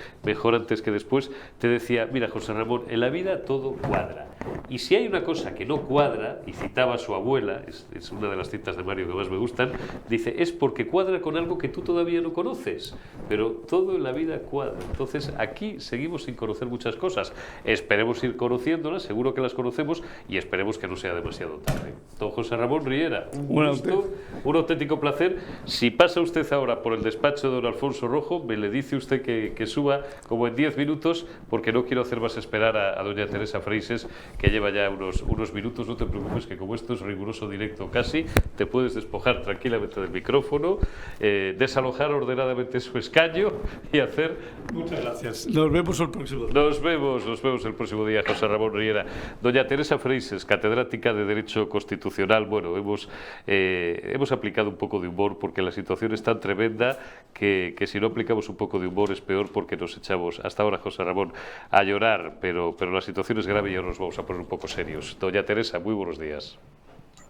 después. Te decía, mira, José Ramón, en la vida todo cuadra. Y si hay una cosa que no cuadra, y citaba a su abuela, es una de las citas de Mario que más me gustan, dice, es porque cuadra con algo que tú todavía no conoces, pero todo en la vida cuadra. Entonces aquí seguimos sin conocer muchas cosas, esperemos ir conociéndolas, seguro que las conocemos, y esperemos que no sea demasiado tarde. Don José Ramón Riera, un gusto, un auténtico placer. Si pasa usted ahora por el despacho de don Alfonso Rojo, me le dice usted que suba como en 10 minutos, porque no quiero hacer más esperar a doña Teresa Freixes, que lleva ya unos minutos. No te preocupes, que como esto es riguroso directo casi, te puedes despojar tranquilamente del micrófono, desalojar ordenadamente su escaño y hacer... Muchas gracias. Nos vemos el próximo día. Nos vemos el próximo día, José Ramón Riera. Doña Teresa Freixes, catedrática de Derecho Constitucional. Bueno, hemos aplicado un poco de humor porque la situación es tan tremenda que si no aplicamos un poco de humor es peor, porque nos echamos, hasta ahora, José Ramón, a llorar, pero la situación es grave y ahora nos vamos a poner un poco serios. Doña Teresa, muy buenos días.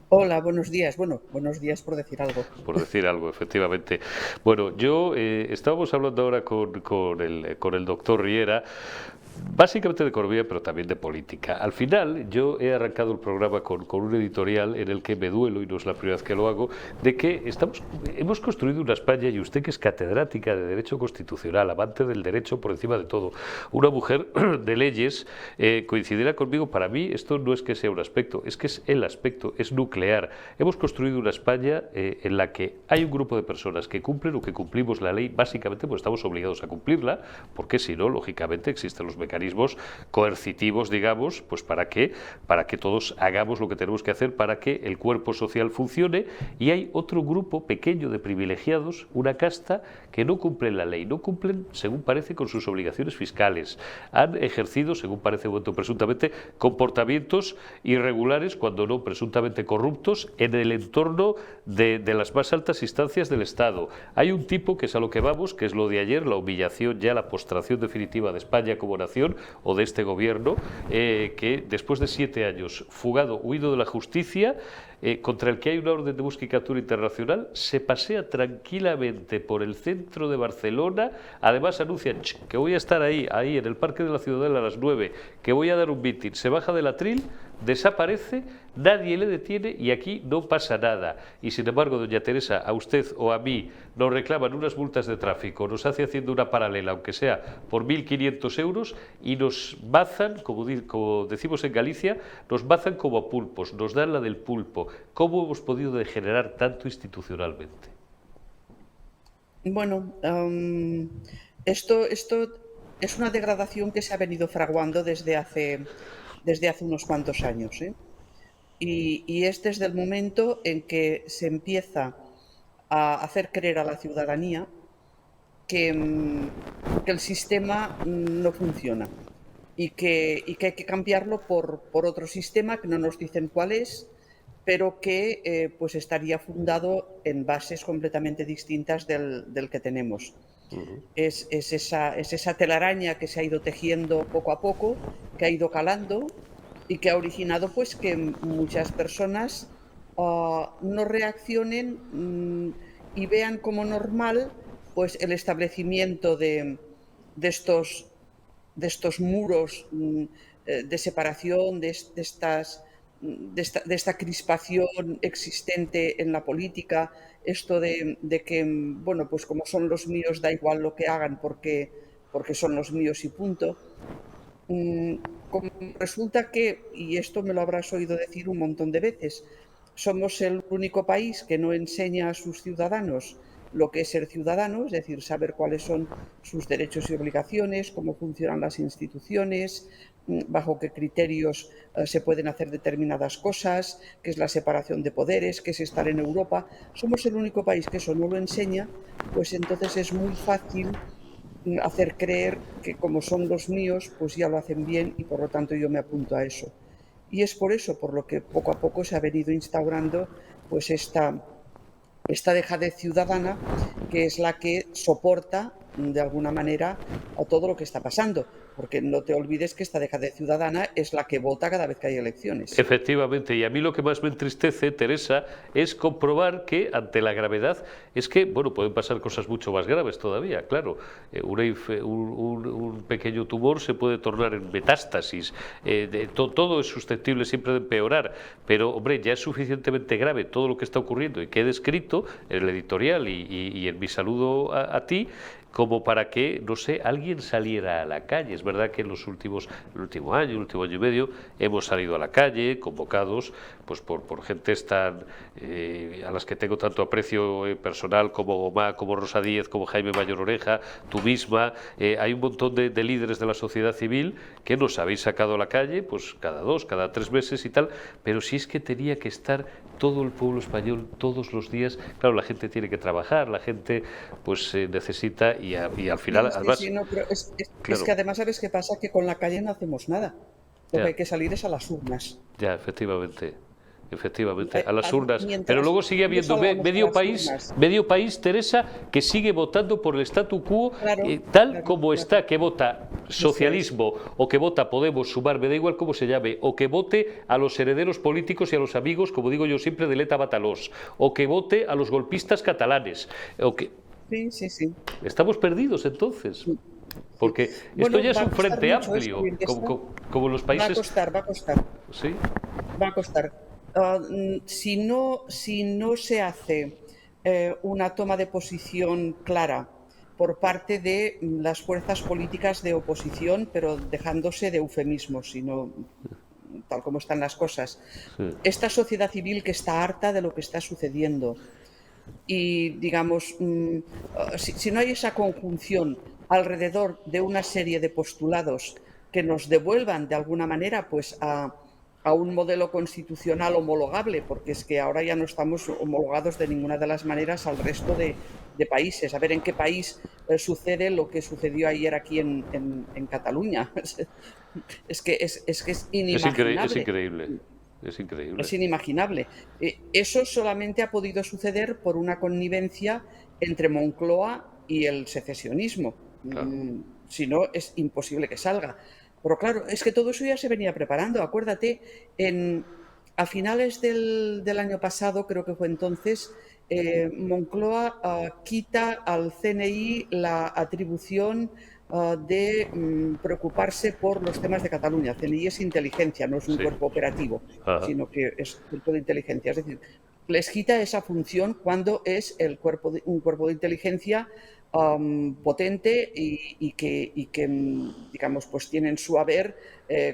Hola, buenos días. Bueno, buenos días por decir algo. Por decir algo, efectivamente. Bueno, yo estábamos hablando ahora con el doctor Riera, básicamente de economía, pero también de política. Al final, yo he arrancado el programa con un editorial en el que me duelo, y no es la primera vez que lo hago, de que hemos construido una España, y usted, que es catedrática de Derecho Constitucional, amante del derecho por encima de todo, una mujer de leyes, coincidirá conmigo. Para mí esto no es que sea un aspecto, es que es el aspecto, es nuclear. Hemos construido una España en la que hay un grupo de personas que cumplen o que cumplimos la ley básicamente porque estamos obligados a cumplirla, porque si no, lógicamente, existen los mecanismos coercitivos, digamos, pues para que todos hagamos lo que tenemos que hacer para que el cuerpo social funcione, y hay otro grupo pequeño de privilegiados, una casta, que no cumplen la ley, no cumplen, según parece, con sus obligaciones fiscales, han ejercido, según parece, presuntamente, comportamientos irregulares, cuando no presuntamente corruptos, en el entorno de las más altas instancias del Estado. Hay un tipo, que es a lo que vamos, que es lo de ayer, la humillación, ya la postración definitiva de España como nación, o de este gobierno, que después de 7 años fugado, huido de la justicia, contra el que hay una orden de búsqueda y captura internacional, se pasea tranquilamente por el centro de Barcelona. Además anuncia que voy a estar ahí en el Parque de la Ciudadela a las 9, que voy a dar un mitin, se baja del atril, desaparece, nadie le detiene y aquí no pasa nada. Y sin embargo, doña Teresa, a usted o a mí nos reclaman unas multas de tráfico, nos hace haciendo una paralela, aunque sea por 1.500 euros, y nos bazan, como decimos en Galicia, nos bazan como a pulpos, nos dan la del pulpo. ¿Cómo hemos podido degenerar tanto institucionalmente? Bueno, esto es una degradación que se ha venido fraguando desde hace unos cuantos años, ¿eh? Y es desde el momento en que se empieza a hacer creer a la ciudadanía que el sistema no funciona y que hay que cambiarlo por otro sistema que no nos dicen cuál es, pero que pues estaría fundado en bases completamente distintas del que tenemos. Es esa telaraña que se ha ido tejiendo poco a poco, que ha ido calando y que ha originado pues que muchas personas no reaccionen y vean como normal pues el establecimiento de estos de estos muros de separación, de esta crispación existente en la política, esto de que, bueno, pues como son los míos, da igual lo que hagan porque son los míos y punto. Como resulta que, y esto me lo habrás oído decir un montón de veces, somos el único país que no enseña a sus ciudadanos lo que es ser ciudadano, es decir, saber cuáles son sus derechos y obligaciones, cómo funcionan las instituciones, bajo qué criterios se pueden hacer determinadas cosas, qué es la separación de poderes, qué es estar en Europa. Somos el único país que eso no lo enseña, pues entonces es muy fácil hacer creer que como son los míos, pues ya lo hacen bien y por lo tanto yo me apunto a eso. Y es por eso por lo que poco a poco se ha venido instaurando pues esta dejadez ciudadana, que es la que soporta de alguna manera a todo lo que está pasando, porque no te olvides que esta dejadez ciudadana es la que vota cada vez que hay elecciones. Efectivamente, y a mí lo que más me entristece, Teresa, es comprobar que ante la gravedad es que, bueno, pueden pasar cosas mucho más graves todavía, claro. Un pequeño tumor se puede tornar en metástasis, todo es susceptible siempre de empeorar, pero, hombre, ya es suficientemente grave todo lo que está ocurriendo y que he descrito en el editorial y en mi saludo a ti, como para que, no sé, alguien saliera a la calle. Es verdad que en el último año y medio, hemos salido a la calle, convocados pues por gentes tan a las que tengo tanto aprecio personal como Omar, como Rosa Díez, como Jaime Mayor Oreja, tú misma. Hay un montón de líderes de la sociedad civil que nos habéis sacado a la calle, pues cada 2, cada 3 meses y tal, pero si es que tenía que estar todo el pueblo español todos los días. Claro, la gente tiene que trabajar, la gente pues necesita y al final, además... Sí, no, pero claro. Es que además, ¿sabes qué pasa? Que con la calle no hacemos nada. Lo que hay que salir es a las urnas. Ya, efectivamente, a las urnas. Pero luego sigue no habiendo medio país, Teresa, que sigue votando por el statu quo, tal como está, que vota socialismo o que vota Podemos, Sumar, me da igual cómo se llame, o que vote a los herederos políticos y a los amigos, como digo yo siempre, de Leta Batalós, o que vote a los golpistas catalanes, o que... Sí. Estamos perdidos entonces, porque esto ya es un frente amplio, como los países... Va a costar. ¿Sí? Va a costar. Si no se hace una toma de posición clara por parte de las fuerzas políticas de oposición, pero dejándose de eufemismos, sino tal como están las cosas, esta sociedad civil que está harta de lo que está sucediendo, y digamos, si no hay esa conjunción alrededor de una serie de postulados que nos devuelvan de alguna manera pues a un modelo constitucional homologable, porque es que ahora ya no estamos homologados de ninguna de las maneras al resto de países. A ver en qué país sucede lo que sucedió ayer aquí en Cataluña. Es que es inimaginable. Es increíble. Es increíble. Es inimaginable. Eso solamente ha podido suceder por una connivencia entre Moncloa y el secesionismo. Claro. Si no, es imposible que salga. Pero claro, es que todo eso ya se venía preparando. Acuérdate, a finales del año pasado, creo que fue entonces, Moncloa quita al CNI la atribución de preocuparse por los temas de Cataluña. CNI es inteligencia, no es un cuerpo operativo, sino que es cuerpo de inteligencia. Es decir, les quita esa función cuando es un cuerpo de inteligencia potente y que digamos, pues tiene en su haber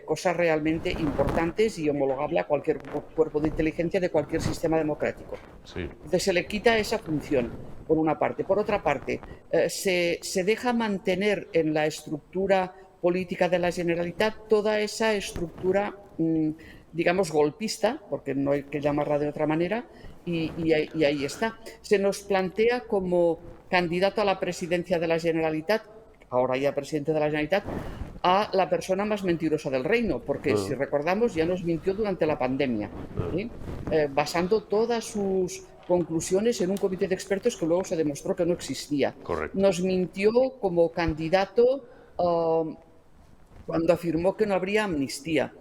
cosas realmente importantes y homologable a cualquier cuerpo de inteligencia de cualquier sistema democrático. Sí. Entonces se le quita esa función, por una parte. Por otra parte, se deja mantener en la estructura política de la Generalitat toda esa estructura, digamos, golpista, porque no hay que llamarla de otra manera, y ahí está. Se nos plantea como candidato a la presidencia de la Generalitat, ahora ya presidente de la Generalitat, a la persona más mentirosa del reino, porque si recordamos ya nos mintió durante la pandemia, basando todas sus conclusiones en un comité de expertos que luego se demostró que no existía. Correcto. Nos mintió como candidato cuando afirmó que no habría amnistía.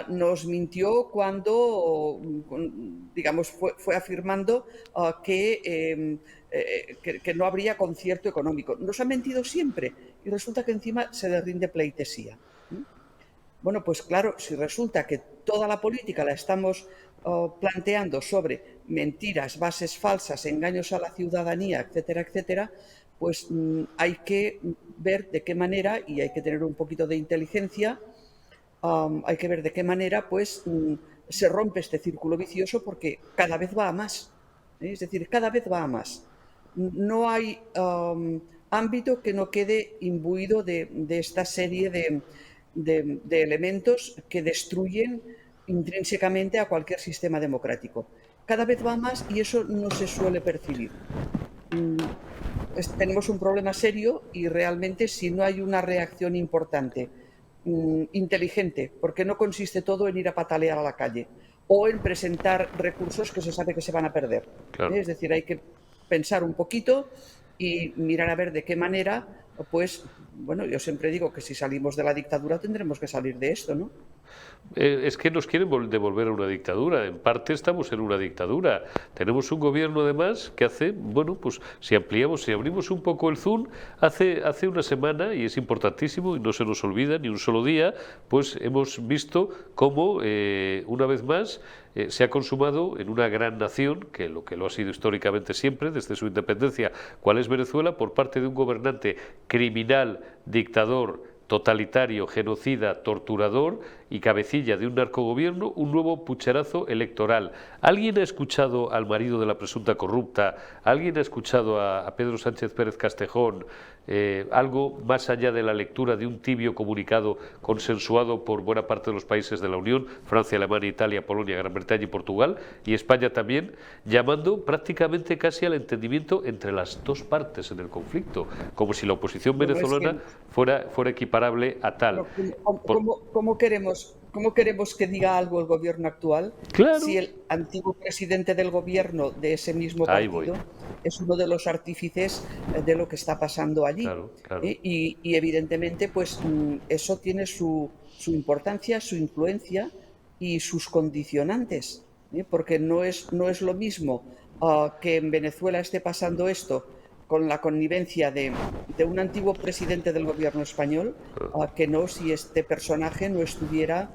Nos mintió cuando, digamos, fue afirmando que no habría concierto económico. Nos ha mentido siempre y resulta que encima se le rinde pleitesía. Bueno, pues claro, si resulta que toda la política la estamos planteando sobre mentiras, bases falsas, engaños a la ciudadanía, etcétera, etcétera, pues hay que ver de qué manera, y hay que tener un poquito de inteligencia, hay que ver de qué manera pues se rompe este círculo vicioso, porque cada vez va a más. Es decir, cada vez va a más. No hay ámbito que no quede imbuido de esta serie de elementos que destruyen intrínsecamente a cualquier sistema democrático. Cada vez va más y eso no se suele percibir. Tenemos un problema serio y realmente, si no hay una reacción importante, inteligente, porque no consiste todo en ir a patalear a la calle o en presentar recursos que se sabe que se van a perder. Claro. Es decir, hay que pensar un poquito y mirar a ver de qué manera, pues, bueno, yo siempre digo que si salimos de la dictadura tendremos que salir de esto, ¿no? Es que nos quieren devolver a una dictadura. En parte estamos en una dictadura. Tenemos un gobierno, además, que hace, bueno, pues si abrimos un poco el zoom, hace una semana, y es importantísimo y no se nos olvida ni un solo día, pues hemos visto cómo, una vez más, se ha consumado en una gran nación, que lo ha sido históricamente siempre, desde su independencia, cual es Venezuela, por parte de un gobernante criminal, dictador, totalitario, genocida, torturador y cabecilla de un narcogobierno, un nuevo pucherazo electoral. ¿Alguien ha escuchado al marido de la presunta corrupta? ¿Alguien ha escuchado a Pedro Sánchez Pérez Castejón? Algo más allá de la lectura de un tibio comunicado consensuado por buena parte de los países de la Unión, Francia, Alemania, Italia, Polonia, Gran Bretaña y Portugal, y España también, llamando prácticamente casi al entendimiento entre las dos partes en el conflicto, como si la oposición venezolana fuera equiparable a tal. ¿Cómo queremos que diga algo el gobierno actual? Claro. Si el antiguo presidente del gobierno de ese mismo partido es uno de los artífices de lo que está pasando allí. Claro. Y evidentemente, pues eso tiene su importancia, su influencia y sus condicionantes, porque no es lo mismo que en Venezuela esté pasando esto con la connivencia de un antiguo presidente del gobierno español, que no si este personaje no estuviera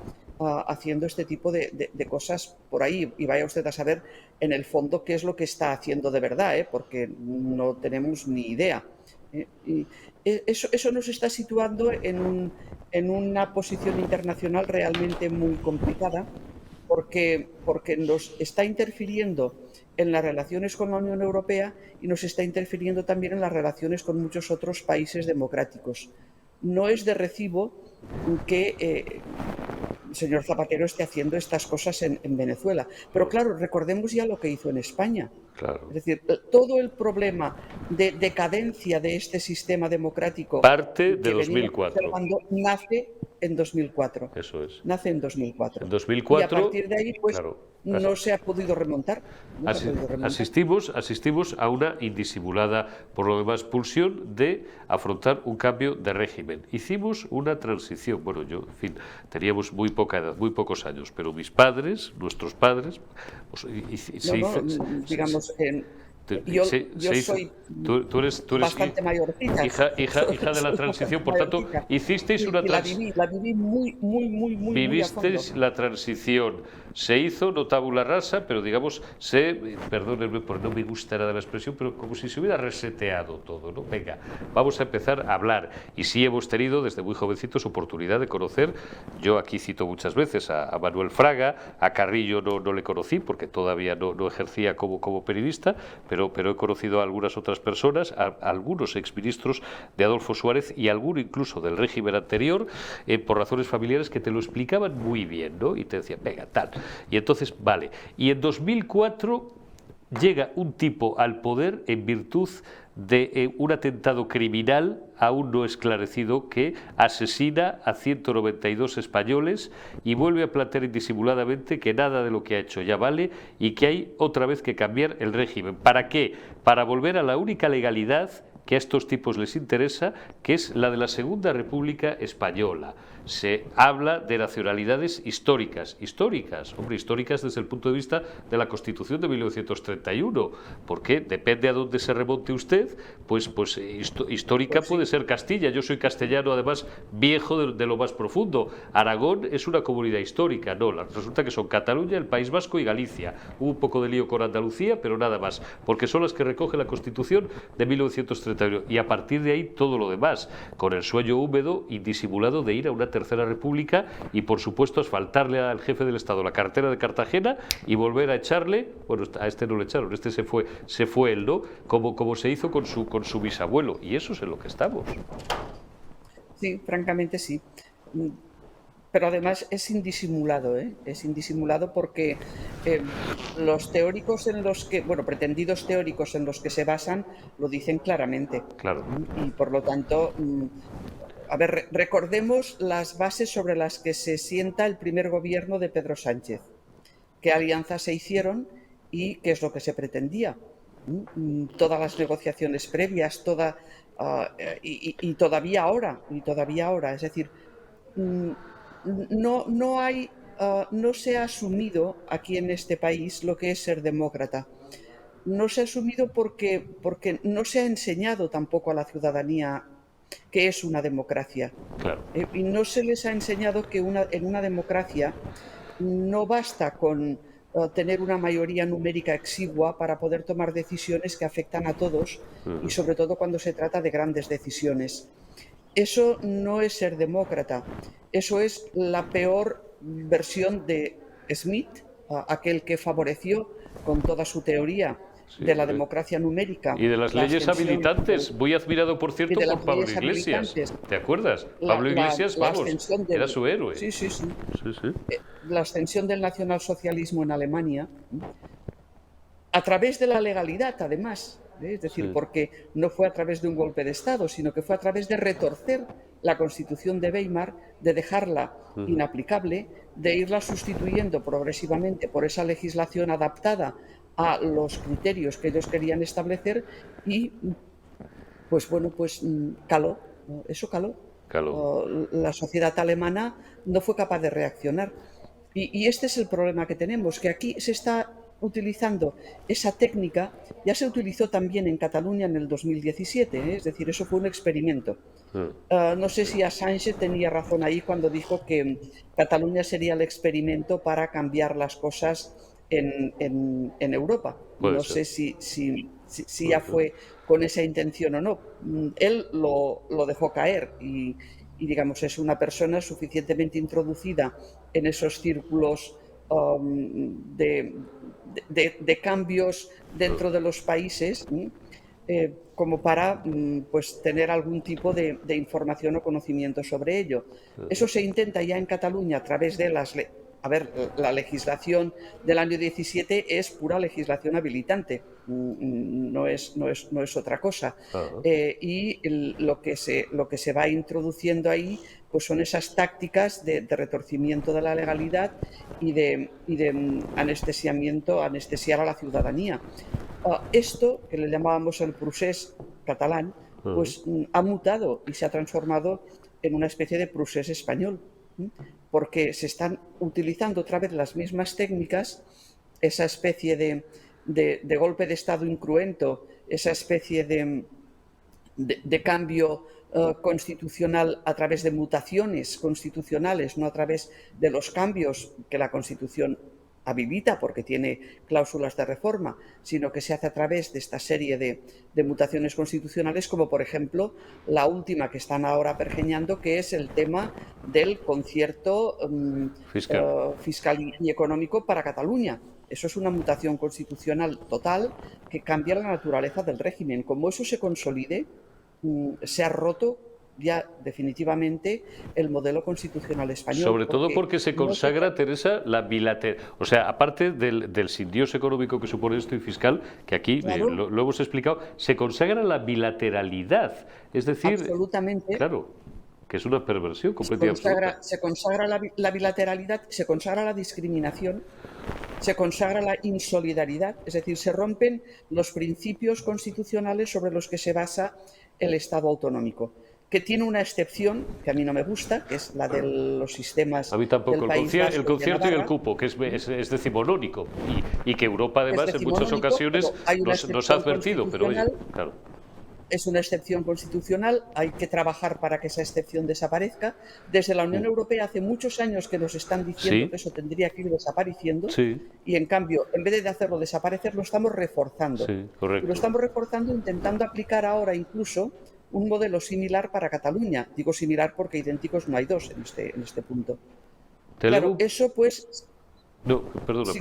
haciendo este tipo de cosas por ahí. Y vaya usted a saber en el fondo qué es lo que está haciendo de verdad, porque no tenemos ni idea. Y eso nos está situando en una posición internacional realmente muy complicada, porque nos está interfiriendo en las relaciones con la Unión Europea y nos está interfiriendo también en las relaciones con muchos otros países democráticos. No es de recibo que el señor Zapatero esté haciendo estas cosas en Venezuela. Pero claro, recordemos ya lo que hizo en España. Claro. Es decir, todo el problema de decadencia de este sistema democrático parte de 2004 nace en 2004. Eso es. Nace en 2004. En 2004. Y a partir de ahí, pues, claro, no se ha podido remontar. Asistimos a una indisimulada, por lo demás, pulsión de afrontar un cambio de régimen. Hicimos una transición. Bueno, yo, en fin, teníamos muy poca edad, muy pocos años, pero mis padres, nuestros padres, pues, digamos, yo soy tú eres bastante mayorcita. Hija de la transición, por tanto, hicisteis una transición. La viví muy Vivisteis la transición. Se hizo no tabula rasa, pero digamos, perdónenme por no me gusta nada la expresión, pero como si se hubiera reseteado todo, ¿no? Venga, vamos a empezar a hablar. Y sí hemos tenido desde muy jovencitos oportunidad de conocer, yo aquí cito muchas veces a Manuel Fraga, a Carrillo no le conocí porque todavía no ejercía como periodista, pero he conocido a algunas otras personas, a algunos exministros de Adolfo Suárez y alguno incluso del régimen anterior, por razones familiares que te lo explicaban muy bien, ¿no? Y te decían, venga, tal. Y entonces, vale. Y en 2004 llega un tipo al poder en virtud de un atentado criminal aún no esclarecido que asesina a 192 españoles y vuelve a plantear indisimuladamente que nada de lo que ha hecho ya vale y que hay otra vez que cambiar el régimen. ¿Para qué? Para volver a la única legalidad que a estos tipos les interesa, que es la de la Segunda República Española. Se habla de nacionalidades históricas, hombre, históricas desde el punto de vista de la Constitución de 1931, porque depende a dónde se remonte usted, pues histórica puede ser Castilla. Yo soy castellano, además, viejo de lo más profundo. Aragón es una comunidad histórica, no, resulta que son Cataluña, el País Vasco y Galicia. Hubo un poco de lío con Andalucía, pero nada más, porque son las que recoge la Constitución de 1931, y a partir de ahí todo lo demás, con el sueño húmedo y disimulado de ir a una tercera república y, por supuesto, asfaltarle al jefe del Estado la cartera de Cartagena y volver a echarle, bueno, a este no le echaron, este se fue él, ¿no? Como se hizo con su bisabuelo, y eso es en lo que estamos. Sí, francamente sí. Pero además es indisimulado, ¿eh? Es indisimulado porque los teóricos en los que, bueno, pretendidos teóricos en los que se basan, lo dicen claramente. Claro. Y por lo tanto, a ver, recordemos las bases sobre las que se sienta el primer gobierno de Pedro Sánchez. ¿Qué alianzas se hicieron y qué es lo que se pretendía? Todas las negociaciones previas, y todavía ahora, es decir, no se ha asumido aquí en este país lo que es ser demócrata. No se ha asumido porque no se ha enseñado tampoco a la ciudadanía que es una democracia. Claro. Y no se les ha enseñado que en una democracia no basta con tener una mayoría numérica exigua para poder tomar decisiones que afectan a todos, y sobre todo cuando se trata de grandes decisiones. Eso no es ser demócrata, eso es la peor versión de Smith, aquel que favoreció con toda su teoría de la democracia numérica. Y de las leyes habilitantes, muy admirado, por cierto, por Pablo Iglesias. ¿Te acuerdas? Pablo Iglesias, vamos, era su héroe. Sí. La ascensión del nacionalsocialismo en Alemania, a través de la legalidad, además. Es decir, porque no fue a través de un golpe de Estado, sino que fue a través de retorcer la Constitución de Weimar, de dejarla inaplicable, de irla sustituyendo progresivamente por esa legislación adaptada a los criterios que ellos querían establecer, y pues bueno, pues caló, eso caló. La sociedad alemana no fue capaz de reaccionar. Y este es el problema que tenemos, que aquí se está utilizando esa técnica. Ya se utilizó también en Cataluña en el 2017, ¿eh? Es decir, eso fue un experimento. No sé si Assange tenía razón ahí cuando dijo que Cataluña sería el experimento para cambiar las cosas en Europa. No sé si ya fue con esa intención o no. Él lo dejó caer y digamos, es una persona suficientemente introducida en esos círculos de cambios dentro de los países, como para pues tener algún tipo de información o conocimiento sobre ello. Eso se intenta ya en Cataluña a través de la legislación del año 17 es pura legislación habilitante, no es otra cosa. Y lo que se va introduciendo ahí pues son esas tácticas de retorcimiento de la legalidad y de anestesiar a la ciudadanía. Esto, que le llamábamos el procés catalán, pues ha mutado y se ha transformado en una especie de procés español, porque se están utilizando otra vez las mismas técnicas, esa especie de golpe de Estado incruento, esa especie de cambio constitucional a través de mutaciones constitucionales, no a través de los cambios que la Constitución habilita porque tiene cláusulas de reforma, sino que se hace a través de esta serie de mutaciones constitucionales, como por ejemplo la última que están ahora pergeñando, que es el tema del concierto fiscal y económico para Cataluña. Eso es una mutación constitucional total que cambia la naturaleza del régimen. Como eso se consolide, se ha roto ya definitivamente el modelo constitucional español. Sobre todo porque se consagra, Teresa, la bilateralidad. O sea, aparte del sin Dios económico que supone esto y fiscal, que aquí lo hemos explicado, se consagra la bilateralidad. Es decir, absolutamente. Claro, que es una perversión completamente absoluta. Se consagra la bilateralidad, se consagra la discriminación, se consagra la insolidaridad, es decir, se rompen los principios constitucionales sobre los que se basa el Estado autonómico, que tiene una excepción que a mí no me gusta, que es la de los sistemas A mí tampoco, del País Vasco el y de concierto y el Navarra. cupo, que es decimonónico, y que Europa además en muchas decimonónico, ocasiones pero hay una nos ha excepción advertido, pero oye, constitucional. claro. Es una excepción constitucional, hay que trabajar para que esa excepción desaparezca. Desde la Unión Europea hace muchos años que nos están diciendo Sí. que eso tendría que ir desapareciendo, Sí. y en cambio, en vez de hacerlo desaparecer, lo estamos reforzando. Sí, Y correcto. lo estamos reforzando intentando aplicar ahora incluso un modelo similar para Cataluña. Digo similar porque idénticos no hay dos en este punto. Te Claro, leo- eso pues No, perdona.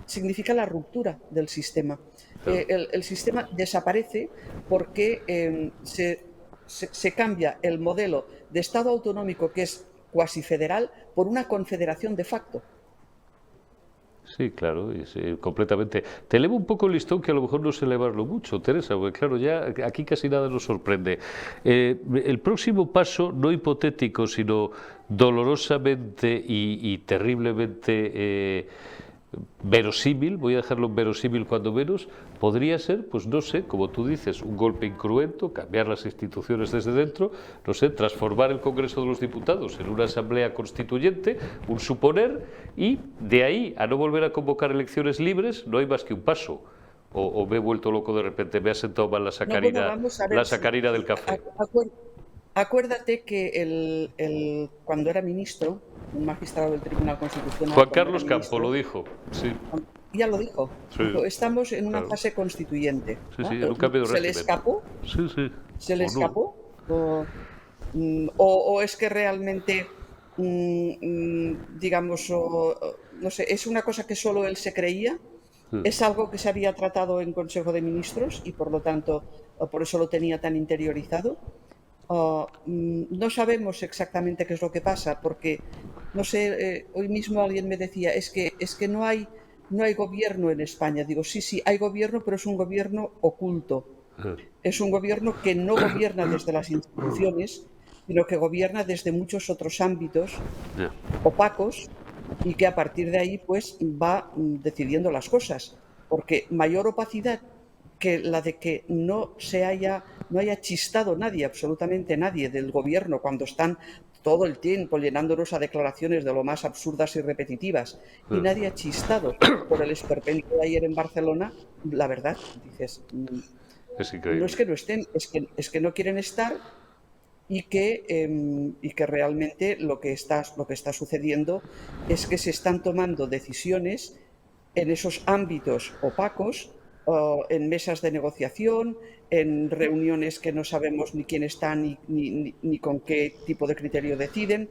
significa la ruptura del sistema. Claro. El sistema desaparece porque se cambia el modelo de Estado autonómico, que es cuasi federal, por una confederación de facto. Sí, claro, completamente. Te elevo un poco el listón, que a lo mejor no sé elevarlo mucho, Teresa, porque claro, ya aquí casi nada nos sorprende. El próximo paso, no hipotético, sino dolorosamente y terriblemente verosímil, voy a dejarlo en verosímil cuando menos, podría ser, pues no sé, como tú dices, un golpe incruento, cambiar las instituciones desde dentro, no sé, transformar el Congreso de los Diputados en una asamblea constituyente, un suponer, y de ahí a no volver a convocar elecciones libres no hay más que un paso. O me he vuelto loco de repente, me ha sentado mal la sacarina, Vamos a ver, la sacarina del café. Acuérdate que cuando era ministro, un magistrado del Tribunal Constitucional... Juan cuando era Carlos Campo ministro, lo dijo, sí. Ya lo dijo. Sí. Dijo, estamos en una Claro. fase constituyente. Sí, ¿no? sí, en un cambio de ¿Se le régimen. escapó? Sí, sí. ¿Se le O no. escapó? ¿O es que realmente, digamos, no sé, es una cosa que solo él se creía? ¿Es algo que se había tratado en Consejo de Ministros y por lo tanto, por eso lo tenía tan interiorizado? No sabemos exactamente qué es lo que pasa, porque, no sé, hoy mismo alguien me decía, es que no hay gobierno en España. Digo, sí, hay gobierno, pero es un gobierno oculto. Es un gobierno que no gobierna desde las instituciones, sino que gobierna desde muchos otros ámbitos Ya. opacos, y que a partir de ahí pues va decidiendo las cosas, porque mayor opacidad que la de que no haya chistado nadie, absolutamente nadie del gobierno, cuando están todo el tiempo llenándonos a declaraciones de lo más absurdas y repetitivas, y nadie ha chistado por el esperpento de ayer en Barcelona, la verdad, dices, Es increíble. no es que no estén, es que no quieren estar, y que realmente lo que está sucediendo es que se están tomando decisiones en esos ámbitos opacos, en mesas de negociación, en reuniones que no sabemos ni quién está ni con qué tipo de criterio deciden.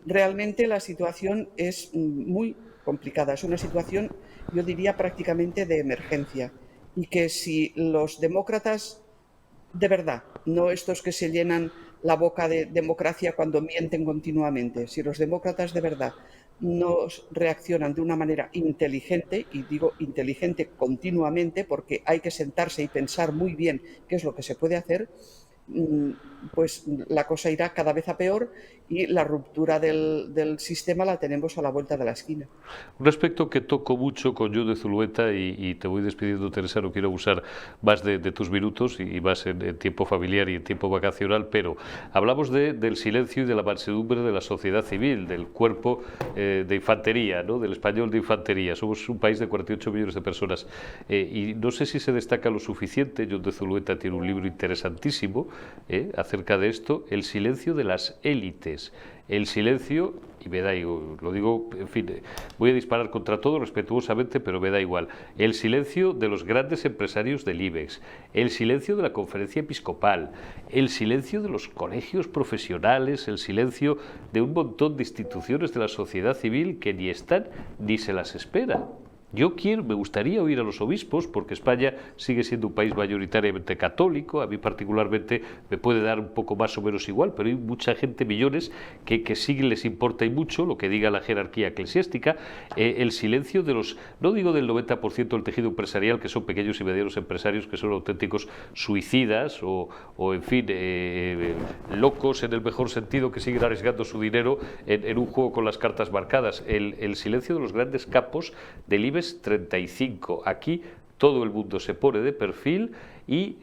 Realmente la situación es muy complicada, es una situación, yo diría, prácticamente de emergencia, y que si los demócratas de verdad, no estos que se llenan la boca de democracia cuando mienten continuamente, si los demócratas de verdad no reaccionan de una manera inteligente, y digo inteligente continuamente porque hay que sentarse y pensar muy bien qué es lo que se puede hacer, pues la cosa irá cada vez a peor, y la ruptura del sistema la tenemos a la vuelta de la esquina. Un aspecto que toco mucho con Judith Zulueta, y te voy despidiendo, Teresa, no quiero abusar más de tus minutos y más en tiempo familiar y en tiempo vacacional, pero hablamos del silencio y de la mansedumbre de la sociedad civil, del cuerpo de infantería, ¿no? Del español de infantería. Somos un país de 48 millones de personas, y no sé si se destaca lo suficiente. Judith Zulueta tiene un libro interesantísimo acerca de esto, el silencio de las élites. El silencio, y me da igual, lo digo, en fin, voy a disparar contra todo respetuosamente, pero me da igual. El silencio de los grandes empresarios del IBEX, el silencio de la conferencia episcopal, el silencio de los colegios profesionales, el silencio de un montón de instituciones de la sociedad civil que ni están ni se las espera. me gustaría oír a los obispos, porque España sigue siendo un país mayoritariamente católico, a mí particularmente me puede dar un poco más o menos igual, pero hay mucha gente, millones, que sí les importa y mucho lo que diga la jerarquía eclesiástica, el silencio de los, no digo del 90% del tejido empresarial, que son pequeños y medianos empresarios, que son auténticos suicidas o en fin, locos en el mejor sentido, que siguen arriesgando su dinero en un juego con las cartas marcadas. El silencio de los grandes capos del IBEX 35. Aquí todo el mundo se pone de perfil y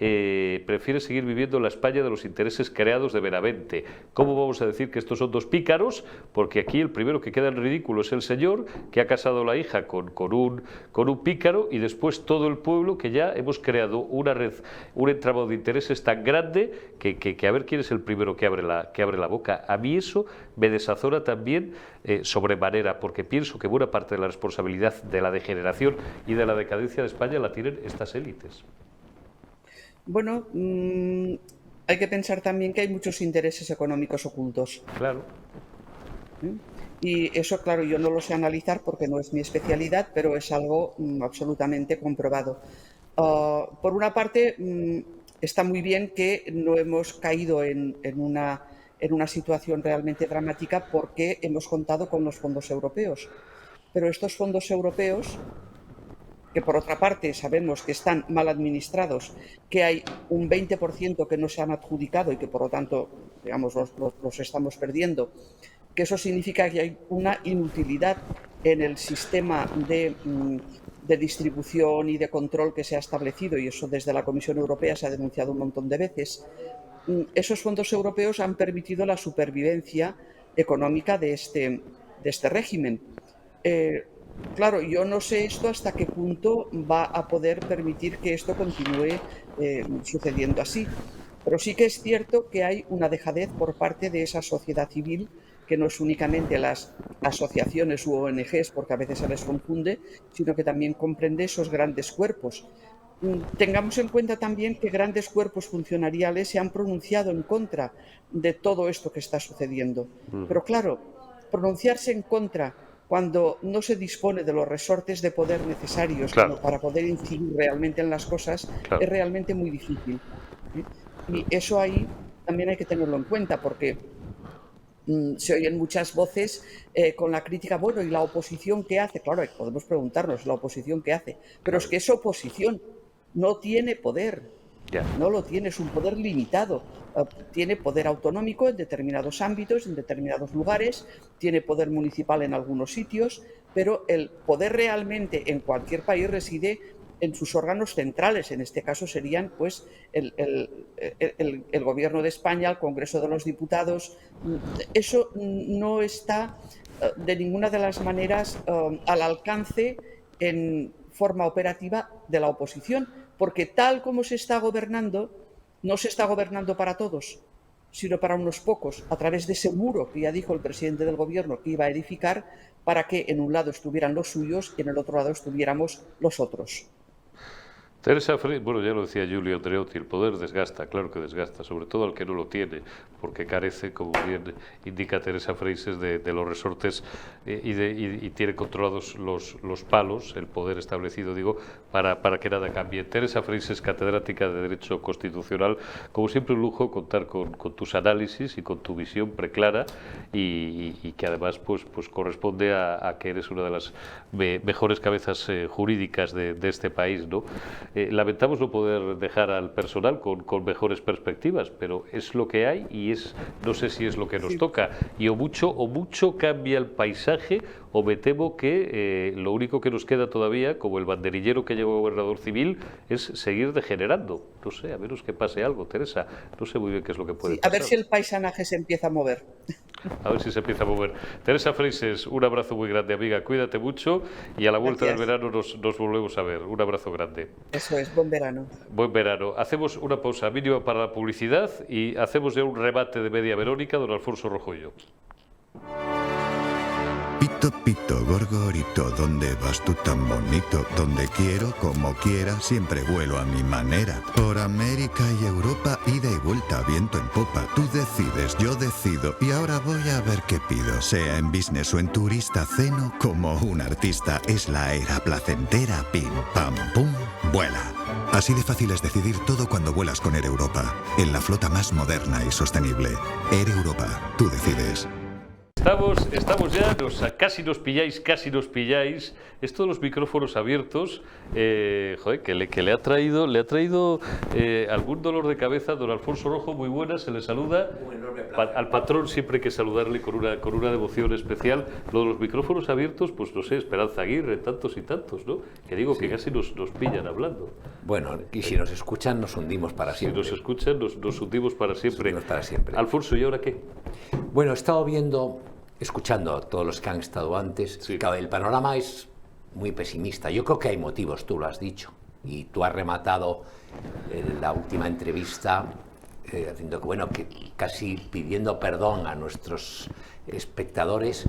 prefiere seguir viviendo la España de los intereses creados de Benavente. ¿Cómo vamos a decir que estos son dos pícaros? Porque aquí el primero que queda en ridículo es el señor, que ha casado la hija con un pícaro, y después todo el pueblo, que ya hemos creado una red, un entramado de intereses tan grande que a ver quién es el primero que abre la boca. A mí eso me desazona también sobremanera, porque pienso que buena parte de la responsabilidad de la degeneración y de la decadencia de España la tienen estas élites. Bueno, hay que pensar también que hay muchos intereses económicos ocultos. Claro. Y eso, claro, yo no lo sé analizar porque no es mi especialidad, pero es algo absolutamente comprobado. Por una parte, está muy bien que no hemos caído en una situación realmente dramática porque hemos contado con los fondos europeos. Pero estos fondos europeos, que por otra parte sabemos que están mal administrados, que hay un 20% que no se han adjudicado y que por lo tanto, digamos, los estamos perdiendo, que eso significa que hay una inutilidad en el sistema de distribución y de control que se ha establecido, y eso desde la Comisión Europea se ha denunciado un montón de veces. Esos fondos europeos han permitido la supervivencia económica de este régimen. Claro, yo no sé esto hasta qué punto va a poder permitir que esto continúe sucediendo así. Pero sí que es cierto que hay una dejadez por parte de esa sociedad civil, que no es únicamente las asociaciones u ONGs, porque a veces se les confunde, sino que también comprende esos grandes cuerpos. Tengamos en cuenta también que grandes cuerpos funcionariales se han pronunciado en contra de todo esto que está sucediendo. Pero claro, pronunciarse en contra cuando no se dispone de los resortes de poder necesarios para poder incidir realmente en las cosas, es realmente muy difícil. Y eso ahí también hay que tenerlo en cuenta, porque se oyen muchas voces con la crítica, bueno, ¿y la oposición qué hace? Claro, podemos preguntarnos, ¿la oposición qué hace? Pero es que esa oposición no tiene poder. No lo tiene, es un poder limitado. Tiene poder autonómico en determinados ámbitos, en determinados lugares, tiene poder municipal en algunos sitios, pero el poder realmente en cualquier país reside en sus órganos centrales. En este caso serían pues el Gobierno de España, el Congreso de los Diputados. Eso no está de ninguna de las maneras al alcance en forma operativa de la oposición, porque tal como se está gobernando, no se está gobernando para todos, sino para unos pocos, a través de ese muro que ya dijo el presidente del gobierno que iba a edificar, para que en un lado estuvieran los suyos y en el otro lado estuviéramos los otros. Teresa Freixes, bueno, ya lo decía Giulio Andreotti, el poder desgasta, claro que desgasta, sobre todo al que no lo tiene, porque carece, como bien indica Teresa Freixes, de los resortes y tiene controlados los palos, el poder establecido, digo, para que nada cambie. Teresa Freixes, catedrática de Derecho Constitucional, como siempre un lujo contar con tus análisis y con tu visión preclara y que además pues corresponde a que eres una de las mejores cabezas jurídicas de este país, ¿no? Lamentamos no poder dejar al personal con mejores perspectivas, pero es lo que hay y no sé si es lo que nos toca. Y o mucho cambia el paisaje, o me temo que lo único que nos queda todavía, como el banderillero que llegó gobernador civil, es seguir degenerando. No sé, a menos que pase algo, Teresa. No sé muy bien qué es lo que puede pasar. A ver si el paisanaje se empieza a mover. A ver si se empieza a mover. Teresa Freixes, un abrazo muy grande, amiga. Cuídate mucho y a la vuelta del verano nos volvemos a ver. Un abrazo grande. Eso es, buen verano. Buen verano. Hacemos una pausa mínima para la publicidad y hacemos ya un remate de Media Verónica, don Alfonso Rojoyo. Pito, pito, gorgorito, ¿dónde vas tú tan bonito? Donde quiero, como quiera, siempre vuelo a mi manera. Por América y Europa, ida y vuelta, viento en popa. Tú decides, yo decido, y ahora voy a ver qué pido. Sea en business o en turista, ceno como un artista. Es la era placentera, pim, pam, pum, vuela. Así de fácil es decidir todo cuando vuelas con Air Europa, en la flota más moderna y sostenible. Air Europa, tú decides. Estamos ya, casi nos pilláis. Esto de los micrófonos abiertos, joder, que le ha traído algún dolor de cabeza. Don Alfonso Rojo, muy buena, se le saluda. Al patrón siempre hay que saludarle con una devoción especial. Lo de los micrófonos abiertos, pues no sé, Esperanza Aguirre, tantos y tantos, ¿no? Que digo que casi nos pillan hablando. Bueno, y si nos escuchan, nos hundimos para siempre. Si nos escuchan, nos hundimos para siempre. Alfonso, ¿y ahora qué? Bueno, he estado escuchando a todos los que han estado antes. Sí. Claro, el panorama es muy pesimista. Yo creo que hay motivos, tú lo has dicho. Y tú has rematado la última entrevista haciendo que casi pidiendo perdón a nuestros espectadores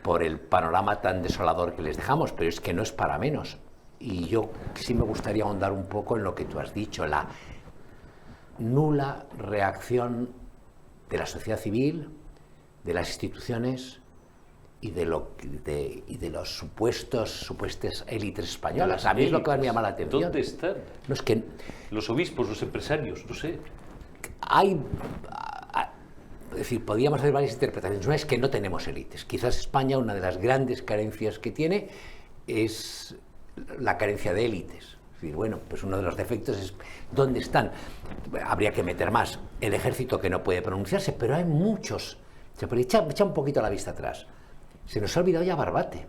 por el panorama tan desolador que les dejamos, pero es que no es para menos. Y yo sí me gustaría ahondar un poco en lo que tú has dicho, la nula reacción de la sociedad civil, de las instituciones y de los supuestas élites españolas. A mí es lo que más me llama la atención. ¿Dónde están? No, es que los obispos, los empresarios, no sé. Es decir, podríamos hacer varias interpretaciones. Una es que no tenemos élites. Quizás España, una de las grandes carencias que tiene es la carencia de élites. Es decir, bueno, pues uno de los defectos es ¿dónde están? Habría que meter más. El ejército, que no puede pronunciarse, pero hay muchos. Pero echa un poquito la vista atrás. Se nos ha olvidado ya Barbate.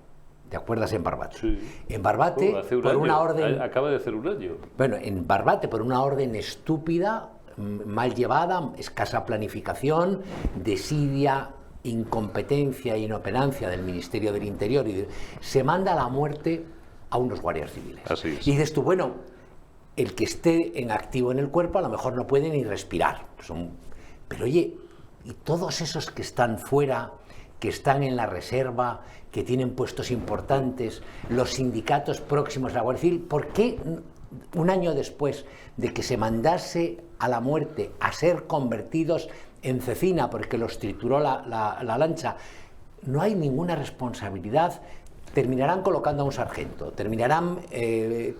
¿Te acuerdas en Barbate? Sí. En Barbate, por una orden... Acaba de hacer un año. Bueno, en Barbate, por una orden estúpida, mal llevada, escasa planificación, desidia, incompetencia e inoperancia del Ministerio del Interior, se manda a la muerte a unos guardias civiles. Así es. Y dices tú, bueno, el que esté en activo en el cuerpo a lo mejor no puede ni respirar. Pero oye, y todos esos que están fuera, que están en la reserva, que tienen puestos importantes, los sindicatos próximos a la Guardia Civil, ¿por qué un año después de que se mandase a la muerte a ser convertidos en cecina porque los trituró la lancha, no hay ninguna responsabilidad? Terminarán colocando a un sargento, terminarán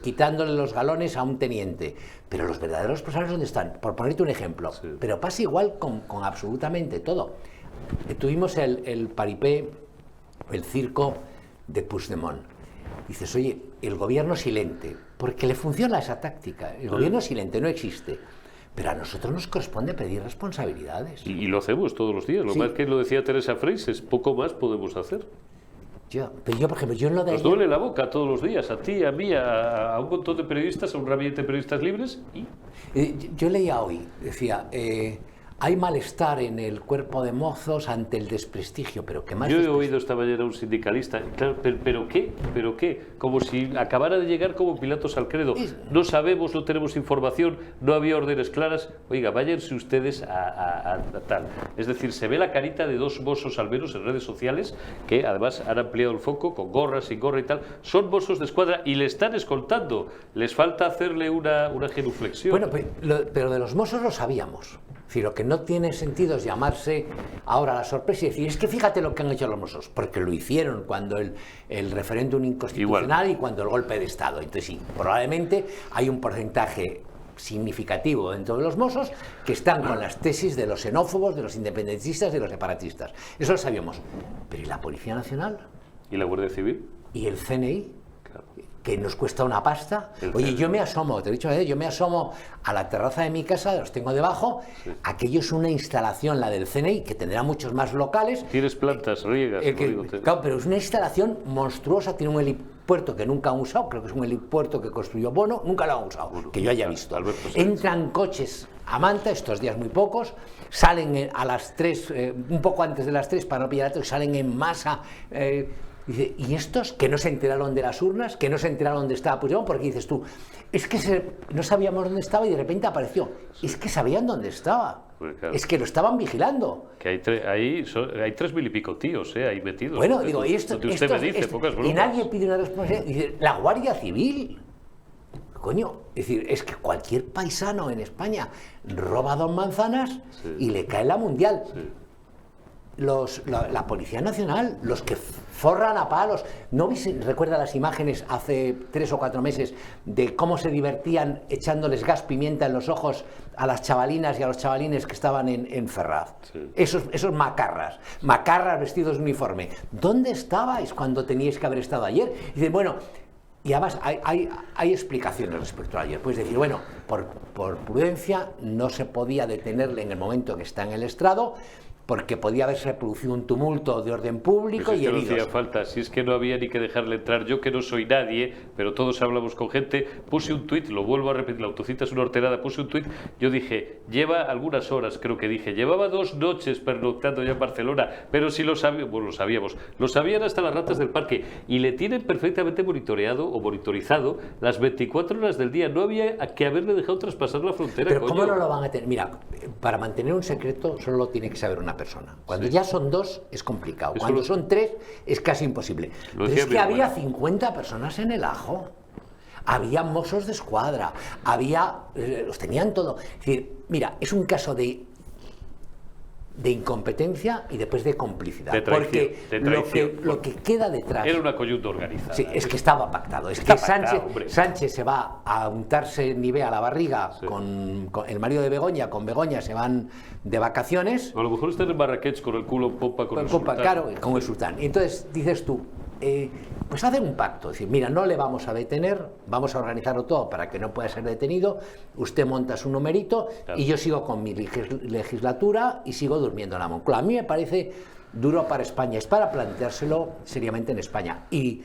quitándole los galones a un teniente, pero los verdaderos responsables, ¿dónde están? Por ponerte un ejemplo. Sí. Pero pasa igual con absolutamente todo. Tuvimos el paripé, el circo de Puigdemont. Dices, oye, el gobierno silente, porque le funciona esa táctica. El gobierno silente no existe. Pero a nosotros nos corresponde pedir responsabilidades. Y lo hacemos todos los días. Lo más que lo decía Teresa Freixes, poco más podemos hacer. Pero yo, por ejemplo, yo en lo de... Nos duele la boca todos los días, a ti, a mí, a un montón de periodistas, a un ramillete de periodistas libres. Yo leía hoy, decía, hay malestar en el cuerpo de mozos ante el desprestigio, pero ¿qué más? Yo he oído esta mañana a un sindicalista, claro, ¿pero qué? Como si acabara de llegar como Pilatos al credo. No sabemos, no tenemos información, no había órdenes claras. Oiga, váyanse ustedes a tal. Es decir, se ve la carita de dos mozos al menos en redes sociales, que además han ampliado el foco, con gorra, sin gorra y tal. Son mozos de escuadra y le están escoltando. Les falta hacerle una genuflexión. Bueno, pero de los mozos lo sabíamos. Es decir, lo que no tiene sentido es llamarse ahora a la sorpresa y decir, es que fíjate lo que han hecho los mozos, porque lo hicieron cuando el referéndum inconstitucional y cuando el golpe de Estado. Entonces sí, probablemente hay un porcentaje significativo dentro de los mozos que están con las tesis de los xenófobos, de los independentistas, de los separatistas. Eso lo sabíamos. Pero ¿y la Policía Nacional? ¿Y la Guardia Civil? ¿Y el CNI? Claro. Que nos cuesta una pasta. Oye, yo me asomo, te he dicho, yo me asomo a la terraza de mi casa, los tengo debajo, sí. Aquello es una instalación, la del CNI, que tendrá muchos más locales. Tienes plantas, riegas. Claro, pero es una instalación monstruosa, tiene un helipuerto que nunca han usado, creo que es un helipuerto que construyó Bono, nunca lo han usado, que yo haya visto. Entran coches a Manta, estos días muy pocos, salen a las 3, un poco antes de las 3 para no pillar otro, salen en masa. Dice, ¿y estos que no se enteraron de las urnas, que no se enteraron dónde estaba Puigdemont? Porque dices tú, es que no sabíamos dónde estaba y de repente apareció. Es que sabían dónde estaba. Pues claro. Es que lo estaban vigilando. Que hay 3.000 y pico tíos ahí metidos. Bueno, digo, y esto, usted me dice, pocas bromas. y nadie pide una responsabilidad. Dice, la Guardia Civil. Coño, es decir, es que cualquier paisano en España roba 2 manzanas y le cae la mundial. Sí. La Policía Nacional, los que forran a palos. ¿No recuerda las imágenes hace 3 o 4 meses de cómo se divertían echándoles gas pimienta en los ojos a las chavalinas y a los chavalines que estaban en Ferraz? Sí. Esos macarras vestidos de uniforme. ¿Dónde estabais cuando teníais que haber estado ayer? Y dicen, bueno, y además hay explicaciones respecto a ayer. Puedes decir, bueno, por prudencia no se podía detenerle en el momento que está en el estrado, porque podía haberse producido un tumulto de orden público pues y heridos. No hacía falta, si es que no había ni que dejarle entrar. Yo, que no soy nadie, pero todos hablamos con gente, puse un tuit, lo vuelvo a repetir, la autocita es una horterada, puse un tuit, yo dije, lleva algunas horas, creo que dije, llevaba 2 noches pernoctando ya en Barcelona, pero si lo sabíamos, bueno, lo sabían hasta las ratas del parque, y le tienen perfectamente monitoreado o monitorizado las 24 horas del día. No había que haberle dejado traspasar la frontera. Pero coño. ¿cómo no lo van a tener? Mira, para mantener un secreto solo lo tiene que saber una persona. Cuando ya son 2 es complicado. Cuando son 3 es casi imposible. Pero es que había 50 personas en el ajo. Había mozos de escuadra, los tenían todo. Es decir, mira, es un caso de incompetencia y después de complicidad. De traición, porque lo que queda detrás... Era una coyunta organizada. Sí, es que estaba pactado. Es Está que pactado, Sánchez se va a untarse Nivea a la barriga con el marido de Begoña, con Begoña se van de vacaciones. A lo mejor están en Marrakech con el culo en popa con el sultán. Claro, con el sultán. Y entonces dices tú, pues hacen un pacto, es decir, mira, no le vamos a detener, vamos a organizarlo todo para que no pueda ser detenido, usted monta su numerito, claro, y yo sigo con mi legislatura y sigo durmiendo en la Moncloa. A mí me parece duro para España, es para planteárselo seriamente en España. Y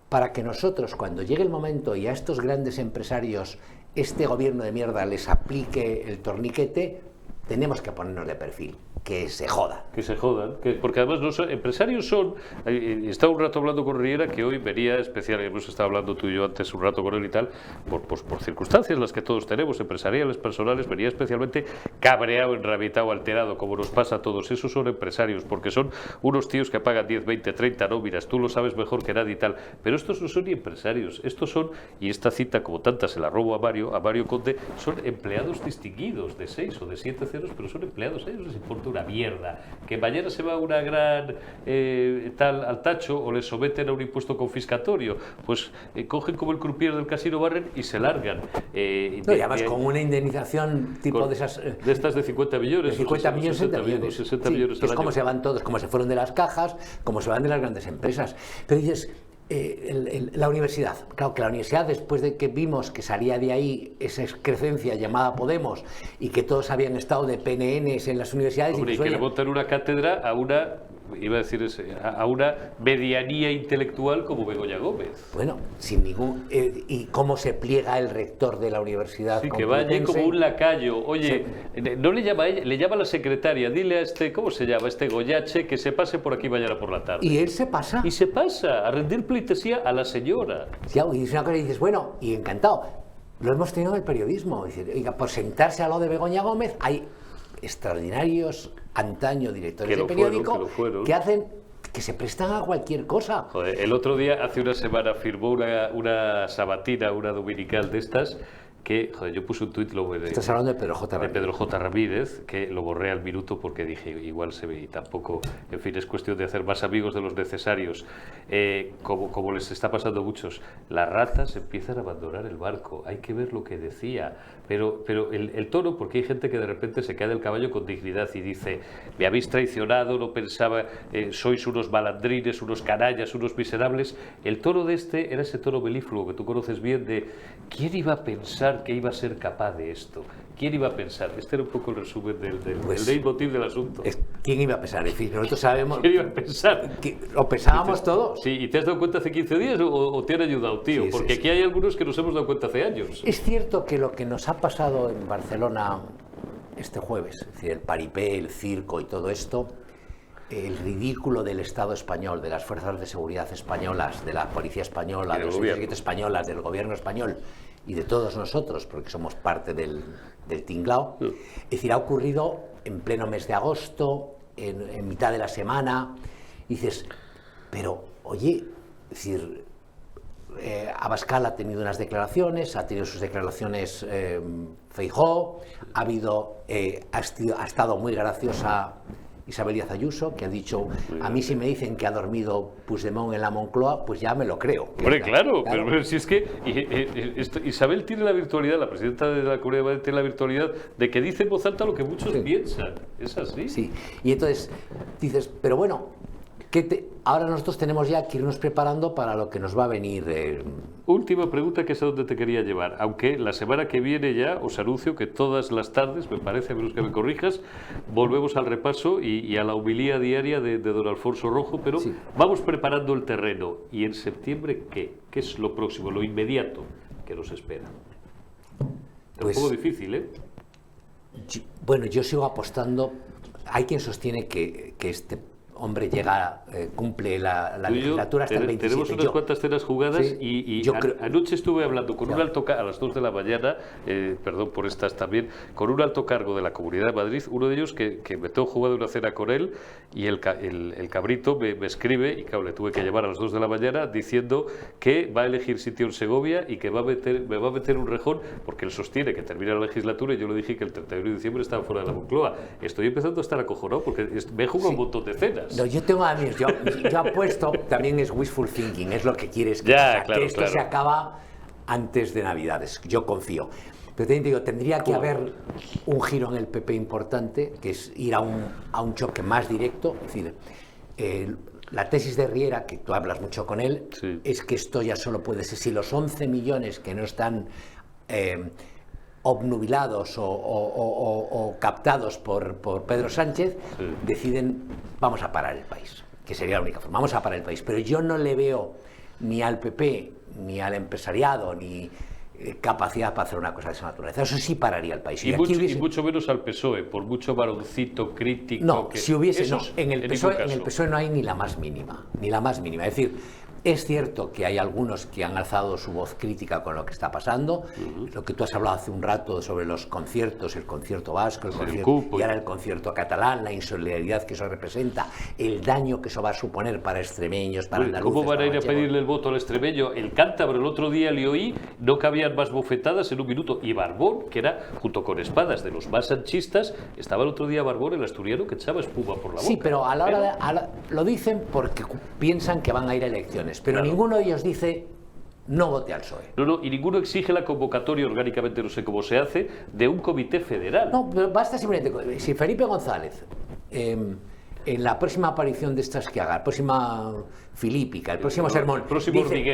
para que nosotros, cuando llegue el momento y a estos grandes empresarios este gobierno de mierda les aplique el torniquete, tenemos que ponernos de perfil. Que se joda. Que se jodan, porque además no son, empresarios son... Estaba un rato hablando con Riera, que hoy venía especial, hemos estado hablando tú y yo antes un rato con él y tal, por circunstancias las que todos tenemos, empresariales, personales, venía especialmente cabreado, enrabitado, alterado, como nos pasa a todos. Esos son empresarios, porque son unos tíos que pagan 10, 20, 30 nóminas, tú lo sabes mejor que nadie y tal, pero estos no son ni empresarios, estos son, y esta cita como tantas se la robo a Mario Conde, son empleados distinguidos de 6 o de 7 ceros, pero son empleados, a ellos les importa una mierda, que mañana se va una gran tal al tacho o le someten a un impuesto confiscatorio, pues cogen como el croupier del casino Barren y se largan. Y además con una indemnización tipo de esas... de estas de 50 millones. De 50 millones, 60 millones. 60 millones es como se van todos, como se fueron de las cajas, como se van de las grandes empresas. Pero dices... la universidad, claro que la universidad, después de que vimos que salía de ahí esa excrecencia llamada Podemos y que todos habían estado de PNNs en las universidades, hombre, y que le montan una cátedra a una, iba a decir a una medianía intelectual como Begoña Gómez. Bueno, sin ningún... ¿y cómo se pliega el rector de la universidad? Sí, que vaya como un lacayo. Oye, sí, no le llama a ella, le llama a la secretaria, dile a este, ¿cómo se llama? Este Goyache, que se pase por aquí mañana por la tarde. Y él se pasa. Y se pasa a rendir pleitesía a la señora. Sí, y dice una cosa y dices, bueno, y encantado. Lo hemos tenido en el periodismo. Dice, oiga, por sentarse al lado de Begoña Gómez hay extraordinarios antaño directores de periódico que hacen... que se prestan a cualquier cosa. Joder, el otro día, hace una semana, firmó una sabatina, una dominical de estas, que, joder, yo puse un tuit... Estás hablando de Pedro J. Ramírez. De Pedro J. Ramírez, que lo borré al minuto porque dije, igual se ve, y tampoco, en fin, es cuestión de hacer más amigos de los necesarios. Como les está pasando a muchos, las ratas empiezan a abandonar el barco, hay que ver lo que decía, pero el tono, porque hay gente que de repente se cae del caballo con dignidad y dice, me habéis traicionado, no pensaba, sois unos malandrines, unos canallas, unos miserables. El tono de este era ese tono melífluo que tú conoces bien de, ¿quién iba a pensar que iba a ser capaz de esto? ¿Quién iba a pensar? Este era un poco el resumen del leitmotiv del asunto. ¿Quién iba a pensar? En fin, nosotros sabemos... ¿Quién iba a pensar? ¿Lo pensábamos todos? Sí, ¿y te has dado cuenta hace 15 días o te han ayudado, tío? Sí, porque aquí hay algunos que nos hemos dado cuenta hace años. Es cierto que lo que nos ha pasado en Barcelona este jueves, es decir, el paripé, el circo y todo esto, el ridículo del Estado español, de las fuerzas de seguridad españolas, de la policía española, de los servicios españolas, del gobierno español y de todos nosotros, porque somos parte del tinglao. Es decir, ha ocurrido en pleno mes de agosto, en mitad de la semana, y dices, pero oye, es decir, Abascal ha tenido unas declaraciones, ha tenido sus declaraciones Feijóo, ha estado muy graciosa Isabel Díaz Ayuso, que ha dicho, a mí si me dicen que ha dormido Puigdemont en la Moncloa, pues ya me lo creo. Hombre, claro, pero si es que Isabel tiene la virtualidad, la presidenta de la Comunidad de Madrid tiene la virtualidad de que dice en voz alta lo que muchos piensan. Es así. Sí, y entonces dices, pero bueno, ahora nosotros tenemos ya que irnos preparando para lo que nos va a venir. Última pregunta, que es a donde te quería llevar. Aunque la semana que viene ya os anuncio que todas las tardes, me parece, a menos que me corrijas, volvemos al repaso y a la homilía diaria de don Alfonso Rojo, pero vamos preparando el terreno. ¿Y en septiembre qué? ¿Qué es lo próximo, lo inmediato que nos espera? Es un poco difícil, ¿eh? Bueno, yo sigo apostando. Hay quien sostiene que este hombre cumple la legislatura hasta el 27. Tenemos unas cuantas cenas jugadas anoche estuve hablando con un alto a las 2 de la mañana, perdón por estas también, con un alto cargo de la Comunidad de Madrid, uno de ellos que me tengo jugado una cena con él, y el cabrito me escribe, y claro, le tuve que llevar a las 2 de la mañana diciendo que va a elegir sitio en Segovia y que me va a meter un rejón, porque él sostiene que termina la legislatura, y yo le dije que el 31 de diciembre estaba fuera de la Moncloa. Estoy empezando a estar acojonado porque me he jugado un montón de cenas. No, yo tengo amigos, yo apuesto, también es wishful thinking, es lo que quieres que esto se acaba antes de Navidades, yo confío. Pero te digo, tendría que haber un giro en el PP importante, que es ir a un choque más directo. Es decir, la tesis de Riera, que tú hablas mucho con él, es que esto ya solo puede ser si los 11 millones que no están obnubilados o captados por Pedro Sánchez deciden, vamos a parar el país, que sería la única forma, vamos a parar el país. Pero yo no le veo ni al PP, ni al empresariado, ni capacidad para hacer una cosa de esa naturaleza. Eso sí pararía el país. Y mucho menos al PSOE, por mucho varoncito crítico. No, que si hubiese, no, en el PSOE no hay ni la más mínima, ni la más mínima. Es decir, es cierto que hay algunos que han alzado su voz crítica con lo que está pasando, lo que tú has hablado hace un rato sobre los conciertos, el concierto vasco, y ahora el concierto catalán, la insolidaridad que eso representa, el daño que eso va a suponer para extremeños, para andaluces. ¿Cómo van a ir a pedirle el voto al extremeño? El cántabro, el otro día le oí, no cabían más bofetadas en un minuto, y Barbón, que era, junto con Espadas, de los más sanchistas, estaba el otro día Barbón, el asturiano, que echaba espuma por la boca. Sí, pero a la hora lo dicen porque piensan que van a ir a elecciones. Pero ninguno de ellos dice no vote al PSOE. No, y ninguno exige la convocatoria, orgánicamente no sé cómo se hace, de un comité federal. No, pero basta simplemente, si Felipe González, en la próxima aparición de estas que haga, la próxima filípica, el próximo sermón,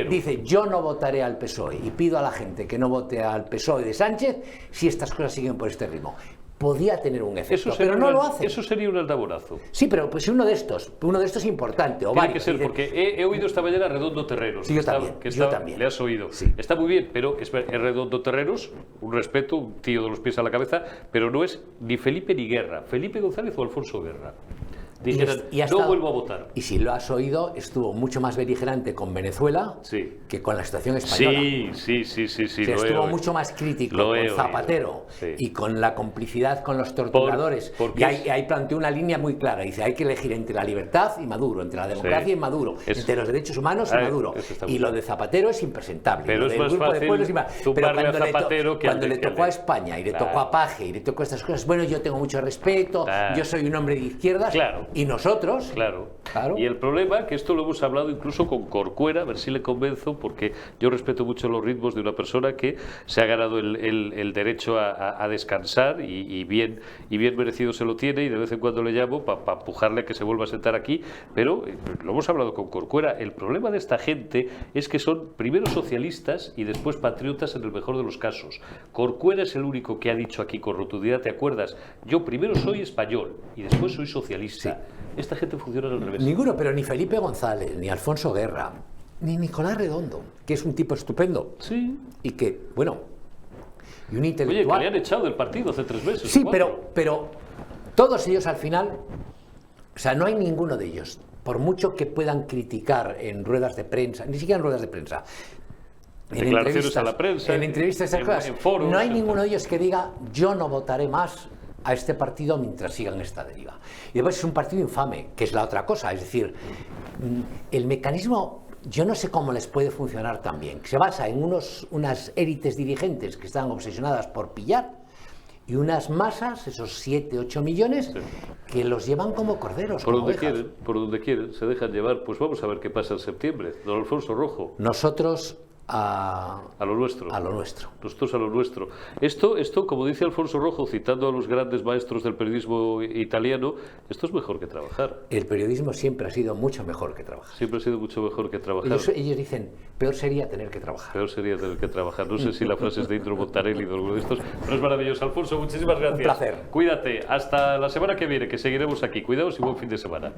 dice yo no votaré al PSOE y pido a la gente que no vote al PSOE de Sánchez si estas cosas siguen por este ritmo. Podía tener un efecto, pero no lo hace. Eso sería un aldabonazo. Sí, pero pues uno de estos es importante. O tiene que ser, porque he oído esta mañana Redondo Terreros. Sí, yo también. Le has oído. Sí. Está muy bien, pero es Redondo Terreros, un respeto, un tío de los pies a la cabeza, pero no es ni Felipe ni Guerra. Felipe González o Alfonso Guerra. Dijeron, no vuelvo a votar. Y si lo has oído, estuvo mucho más beligerante con Venezuela que con la situación española. Sí. Estuvo mucho más crítico con Zapatero y con la complicidad con los torturadores. Y ahí planteó una línea muy clara. Dice, hay que elegir entre la libertad y Maduro, entre la democracia y Maduro, entre los derechos humanos y Maduro. Y lo de Zapatero es impresentable. Pero es más fácil tumbarle a Zapatero que cuando le tocó a España y le tocó a Paje y le tocó estas cosas, bueno, yo tengo mucho respeto, yo soy un hombre de izquierdas. Y nosotros. Claro. Y el problema, que esto lo hemos hablado incluso con Corcuera, a ver si le convenzo, porque yo respeto mucho los ritmos de una persona que se ha ganado el derecho a descansar y bien merecido se lo tiene, y de vez en cuando le llamo para empujarle que se vuelva a sentar aquí, pero lo hemos hablado con Corcuera. El problema de esta gente es que son primero socialistas y después patriotas en el mejor de los casos. Corcuera es el único que ha dicho aquí con rotundidad, ¿te acuerdas? Yo primero soy español y después soy socialista. Sí. Esta gente funciona al revés. Ninguno, pero ni Felipe González, ni Alfonso Guerra, ni Nicolás Redondo, que es un tipo estupendo. Sí. Y que, bueno, y un intelectual. Oye, que le han echado del partido hace 3 meses. Sí, pero todos ellos al final sea, no hay ninguno de ellos, por mucho que puedan criticar en ruedas de prensa, ni siquiera en ruedas de prensa, en declaraciones a la prensa, en entrevistas, en foros, no hay ninguno de ellos que diga yo no votaré más a este partido mientras sigan esta deriva. Y después es un partido infame, que es la otra cosa, es decir, el mecanismo, yo no sé cómo les puede funcionar tan bien, que se basa en unas élites dirigentes que están obsesionadas por pillar y unas masas, esos 7, 8 millones, sí, que los llevan como corderos, por como donde quieren, se dejan llevar. Pues vamos a ver qué pasa en septiembre. Don Alfonso Rojo. Nosotros a lo nuestro. A lo nuestro. Nosotros a lo nuestro. Esto, como dice Alfonso Rojo, citando a los grandes maestros del periodismo italiano, esto es mejor que trabajar. El periodismo siempre ha sido mucho mejor que trabajar. Siempre ha sido mucho mejor que trabajar. Ellos dicen, peor sería tener que trabajar. Peor sería tener que trabajar. No sé si la frase es de Indro Montanelli o alguno de estos, pero es maravilloso. Alfonso, muchísimas gracias. Un placer. Cuídate. Hasta la semana que viene, que seguiremos aquí. Cuidaos y buen fin de semana.